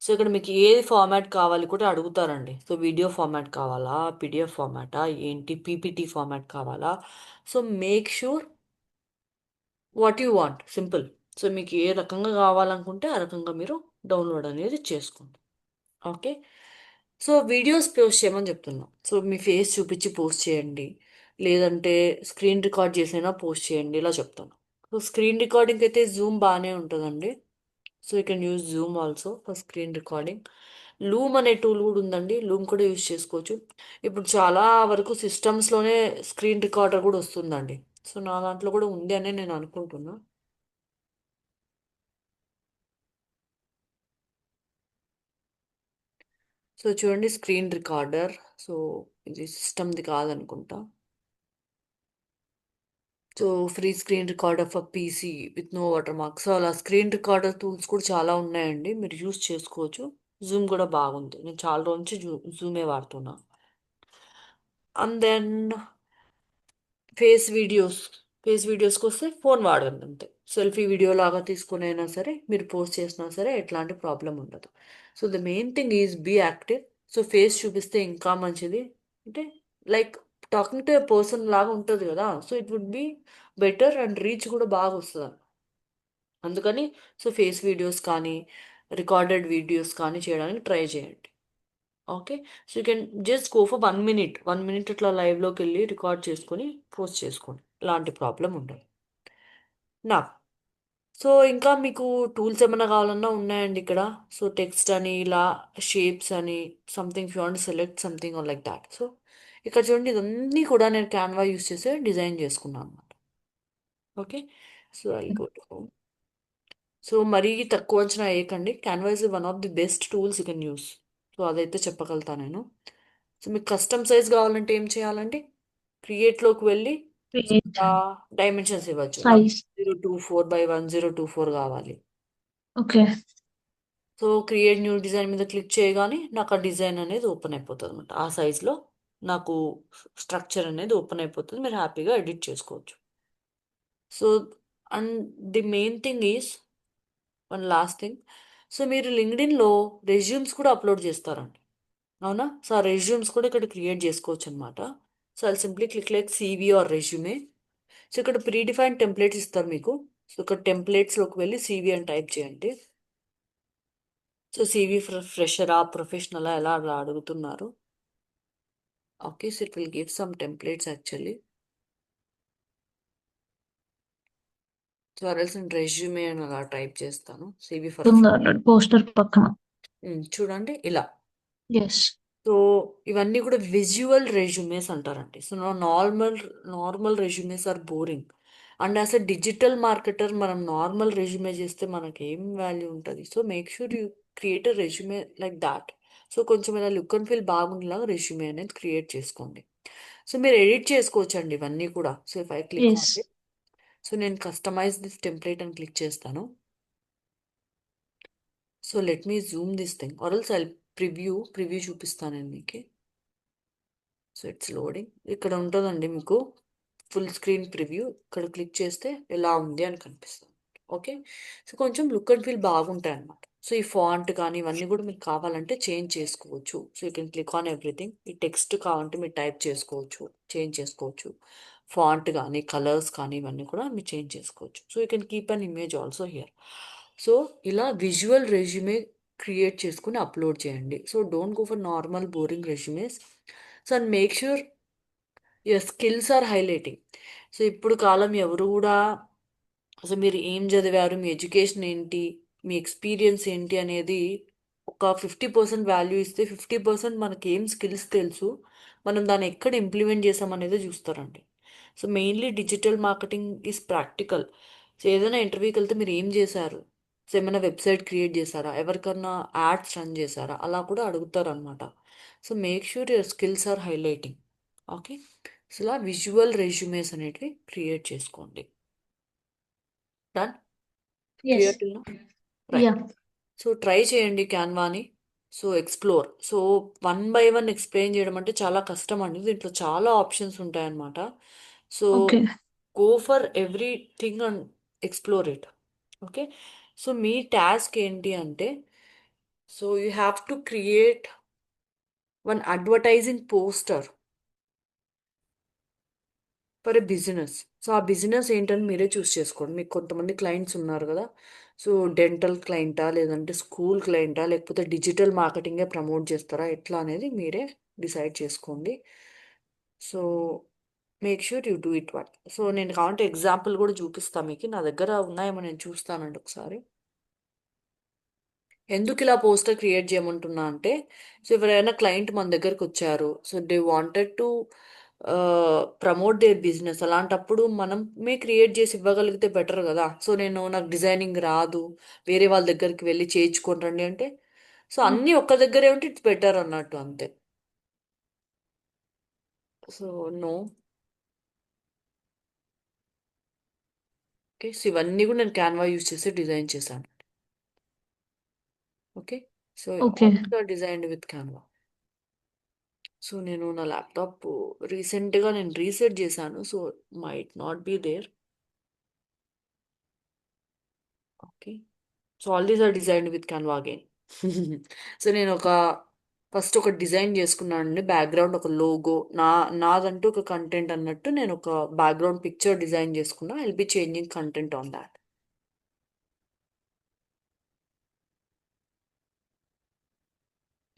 సో ఇక్కడ మీకు ఏది ఫార్మాట్ కావాలి కూడా అడుగుతారండి. సో వీడియో ఫార్మాట్ కావాలా, పీడిఎఫ్ ఫార్మాటా ఏంటి, పీపీటీ ఫార్మాట్ కావాలా. So make sure what you want, simple. So మీకు ఏ రకంగా కావాలనుకుంటే ఆ రకంగా మీరు డౌన్లోడ్ అనేది చేసుకోండి. ఓకే, సో వీడియోస్ పోస్ట్ చేయమని చెప్తున్నాం. సో మీ ఫేస్ చూపించి పోస్ట్ చేయండి, లేదంటే స్క్రీన్ రికార్డ్ చేసైనా పోస్ట్ చేయండి, ఇలా చెప్తాను. సో స్క్రీన్ రికార్డింగ్ అయితే జూమ్ బాగానే ఉంటుందండి. So you can use Zoom also for screen recording. Loom అనే టూల్ కూడా ఉందండి, లూమ్ కూడా యూజ్ చేసుకోవచ్చు. ఇప్పుడు చాలా వరకు సిస్టమ్స్లోనే స్క్రీన్ రికార్డర్ కూడా వస్తుందండి. సో నా దాంట్లో కూడా ఉంది అని నేను అనుకుంటున్నా. సో చూడండి, స్క్రీన్ రికార్డర్. సో ఇది సిస్టమ్ది కాదనుకుంటా. So free screen recorder for PC with no watermark. So అలా స్క్రీన్ రికార్డర్ టూల్స్ కూడా చాలా ఉన్నాయండి, మీరు యూస్ చేసుకోవచ్చు. జూమ్ కూడా బాగుంది, నేను చాలా రోజు నుంచి జూమే వాడుతున్నా. అండ్ దెన్ ఫేస్ వీడియోస్కి వస్తే ఫోన్ వాడండి అంతే. సెల్ఫీ వీడియో లాగా తీసుకుని అయినా సరే మీరు పోస్ట్ చేసినా సరే ఎట్లాంటి ప్రాబ్లం ఉండదు. So the main thing is be active. So face చూపిస్తే ఇంకా మంచిది. అంటే like talking to a person లాగా ఉంటుంది కదా, so it would be better and reach కూడా బాగా వస్తుంది. అందుకని సో ఫేస్ వీడియోస్ కానీ రికార్డెడ్ వీడియోస్ కానీ చేయడానికి ట్రై చేయండి. Okay, so you can just go for 1 minute 1 minute ఇట్లా లైవ్లోకి వెళ్ళి రికార్డ్ చేసుకొని పోస్ట్ చేసుకోండి, ఎలాంటి ప్రాబ్లం ఉండదు. నా సో ఇంకా మీకు టూల్స్ ఏమైనా కావాలన్నా ఉన్నాయండి ఇక్కడ. సో టెక్స్ట్ అని ఇలా షేప్స్ అని something you want select something or like that. So ఇక్కడ చూడండి, ఇదన్నీ కూడా నేను క్యాన్వా యూస్ చేసి డిజైన్ చేసుకున్నాను అనమాట. Okay, so I go to home. So మరీ తక్కువ అంచనా వేయకండి, Canva is one of the best tools you can use. So అదైతే చెప్పగలుగుతా నేను. సో మీకు కస్టమ్ సైజ్ కావాలంటే ఏం చేయాలంటే క్రియేట్లోకి వెళ్ళి Create డైమెన్షన్స్ ఇవ్వచ్చు. నాకు size. 1024 by 1024 కావాలి. Okay. So create new design మీద క్లిక్ చేయగానే నాకు ఆ డిజైన్ అనేది ఓపెన్ అయిపోతుంది అనమాట. ఆ సైజులో నాకు స్ట్రక్చర్ అనేది ఓపెన్ అయిపోతుంది, మీరు హ్యాపీగా ఎడిట్ చేసుకోవచ్చు. So and the main thing is one last thing. So మీరు లింక్డ్ఇన్లో రెజ్యూమ్స్ కూడా అప్లోడ్ చేస్తారండి, అవునా? సో ఆ రెజ్యూమ్స్ కూడా ఇక్కడ క్రియేట్ చేసుకోవచ్చు అనమాట. సో అది simply click like CV or resume. So ఇక్కడ ప్రీ డిఫైన్డ్ టెంప్లెట్స్ ఇస్తారు మీకు. సో ఇక్కడ టెంప్లెట్స్లోకి వెళ్ళి సివి అని టైప్ చేయండి. సో సివి ఫ్రెషరా ప్రొఫెషనలా ఎలా అలా అడుగుతున్నారు. Okay, so it will give some templates actually. So or else నేను రెజ్యూమే అని అలా టైప్ చేస్తాను, సివి ఫర్ పోస్టర్ పక్కన. చూడండి ఇలా. ఎస్. సో ఇవన్నీ కూడా విజువల్ రెజ్యూమేస్ అంటారండి. So normal normal resumes are boring. And as a digital marketer మనం నార్మల్ రెజ్యూమే చేస్తే మనకి ఏం వాల్యూ ఉంటుంది. So make sure you create a resume like that. So కొంచెం ఇలా లుక్ అండ్ ఫీల్ బాగుండేలాగా రెజ్యూమే అనేది క్రియేట్ చేసుకోండి. సో మీరు ఎడిట్ చేసుకోవచ్చు అండి ఇవన్నీ కూడా. So if I click on yes. It, so నేను కస్టమైజ్ దిస్ టెంప్లెట్ అని క్లిక్ చేస్తాను. So let me Zoom this thing or else I preview చూపిస్తాను నేను మీకు. So it's loading. ఇక్కడ ఉంటుందండి మీకు ఫుల్ స్క్రీన్ ప్రివ్యూ. ఇక్కడ క్లిక్ చేస్తే ఎలా ఉంది అని కనిపిస్తుంది. ఓకే, సో కొంచెం లుక్ అండ్ ఫీల్ బాగుంటాయి అన్నమాట. సో ఈ ఫాంట్ కానీ ఇవన్నీ కూడా మీకు కావాలంటే చేంజ్ చేసుకోవచ్చు. So you can click on everything. ఈ టెక్స్ట్ కావాలంటే మీరు టైప్ చేసుకోవచ్చు, చేంజ్ చేసుకోవచ్చు. ఫాంట్ కానీ కలర్స్ కానీ ఇవన్నీ కూడా మీరు చేంజ్ చేసుకోవచ్చు. So you can keep an image also here. So ఇలా విజువల్ రెజ్యూమే క్రియేట్ చేసుకుని అప్లోడ్ చేయండి. So don't go for normal boring resumes. So and make sure your skills are highlighting. So ఇప్పుడు కాలం ఎవరు కూడా అసలు మీరు ఏం చదివారు, మీ ఎడ్యుకేషన్ ఏంటి, మీ ఎక్స్పీరియన్స్ ఏంటి అనేది ఒక 50% వాల్యూ ఇస్తే 50% మనకి ఏం స్కిల్స్ తెలుసు, మనం దాన్ని ఎక్కడ ఇంప్లిమెంట్ చేసామనేది చూస్తారండి. So mainly digital marketing is practical. So ఏదైనా ఇంటర్వ్యూకి వెళ్తే మీరు ఏం చేశారు, సో ఏమైనా వెబ్సైట్ క్రియేట్ చేశారా, ఎవరికన్నా యాడ్స్ రన్ చేశారా, అలా కూడా అడుగుతారు అనమాట. So make sure your skills are highlighting. Okay, so ఇలా విజువల్ రెజ్యూమేస్ అనేటివి క్రియేట్ చేసుకోండి. Done? Yes. Clear till? Right. Yeah. So try చేయండి క్యాన్వాని. So explore. So 1 by 1 explain చేయడం అంటే చాలా కష్టం అండి, దీంట్లో చాలా ఆప్షన్స్ ఉంటాయన్నమాట. So okay. Go for everything and explore it. Okay, so మీ టాస్క్ ఏంటి అంటే, so you have to create one advertising poster for a business. So ఆ బిజినెస్ ఏంటని మీరే చూస్ చేసుకోండి. మీకు కొంతమంది క్లయింట్స్ ఉన్నారు కదా, సో డెంటల్ క్లయింటా, లేదంటే స్కూల్ క్లయింటా, లేకపోతే డిజిటల్ మార్కెటింగే ప్రమోట్ చేస్తారా, ఎట్లా అనేది మీరే డిసైడ్ చేసుకోండి. So make sure you do it one. So నేను కావాలంటే ఎగ్జాంపుల్ కూడా చూపిస్తాను మీకు, నా దగ్గర ఉన్నాయేమో నేను చూస్తానండి ఒకసారి. ఎందుకు ఇలా పోస్టర్ క్రియేట్ చేయమంటున్నా అంటే, సో ఎవరైనా క్లయింట్ మన దగ్గరకు వచ్చారు, so they wanted to promote their business, అలాంటప్పుడు మనమే క్రియేట్ చేసి ఇవ్వగలిగితే బెటర్ కదా. సో నాకు డిజైనింగ్ రాదు, వేరే వాళ్ళ దగ్గరికి వెళ్ళి చేయించుకొని రండి అంటే, సో అన్నీ ఒక్క దగ్గరే ఉంటే ఇట్స్ బెటర్ అన్నట్టు అంతే. So no. ఓకే, సో ఇవన్నీ కూడా నేను క్యాన్వా యూజ్ చేసి డిజైన్ చేశాను. Okay, so okay. Designed with Canva. So నేను నా ల్యాప్టాప్ రీసెంట్గా నేను రీసెట్ చేశాను, so might not be there. Okay. So all these are designed with Canva again. So నేను ఫస్ట్ ఒక డిజైన్ చేసుకున్నానండి, బ్యాక్గ్రౌండ్ ఒక లోగో, నాదంటూ ఒక కంటెంట్ అన్నట్టు నేను ఒక బ్యాక్గ్రౌండ్ పిక్చర్ డిజైన్ చేసుకున్నా. I'll be changing content on that.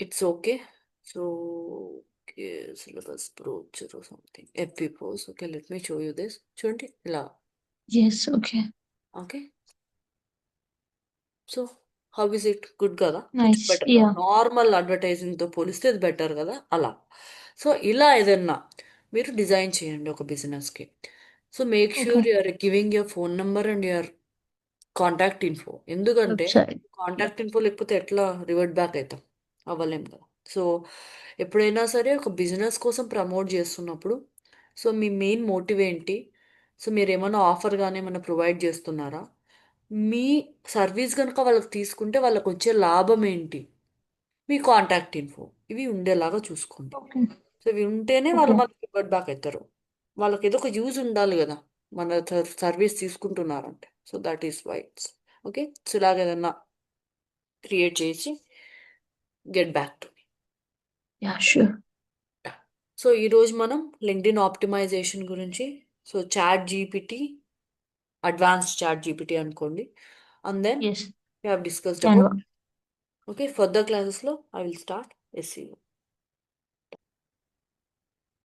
It's okay. So okay, syllabus brochure or something, FP pose. Okay, let me show you this. చూడండి ఇలా. Yes, okay. Okay, so how is it? Good కదా? కొంచెం Nice. Better కదా, Yeah. Normal అడ్వర్టైజింగ్తో పోలిస్తే ఇది better కదా అలా. So ఇలా ఏదన్నా మీరు డిజైన్ చేయండి ఒక బిజినెస్కి. So make sure Okay. You are giving your phone number and your contact info. ఎందుకంటే Website. Yeah. కాంటాక్ట్ ఇన్ఫో లేకపోతే ఎట్లా రివర్ట్ బ్యాక్ అవుతాం? అవ్వలేం కదా. సో ఎప్పుడైనా సరే ఒక బిజినెస్ కోసం ప్రమోట్ చేస్తున్నప్పుడు, సో మీ మెయిన్ మోటివ్ ఏంటి? సో మీరు ఏమైనా ఆఫర్ కానీ ఏమైనా ప్రొవైడ్ చేస్తున్నారా? మీ సర్వీస్ కనుక వాళ్ళకి తీసుకుంటే వాళ్ళకి వచ్చే లాభం ఏంటి? మీ కాంటాక్ట్ ఇన్ఫో ఇవి ఉండేలాగా చూసుకోండి. Okay. సో ఇవి ఉంటేనే వాళ్ళు Okay. మనకి రివర్ట్ బ్యాక్ అవుతారు. వాళ్ళకి ఏదో ఒక యూజ్ ఉండాలి కదా మన సర్వీస్ తీసుకుంటున్నారంటే. So that is why. Okay, so ఇలాగ ఏదన్నా క్రియేట్ చేసి get back to me. Yeah, sure. So ఈరోజు మనం లింక్డ్ఇన్ ఆప్టిమైజేషన్ గురించి, so chat GPT, advanced chat GPT అనుకోండి, and then Yes. we have discussed Canva. about. Okay, further classes lo I will start SEO.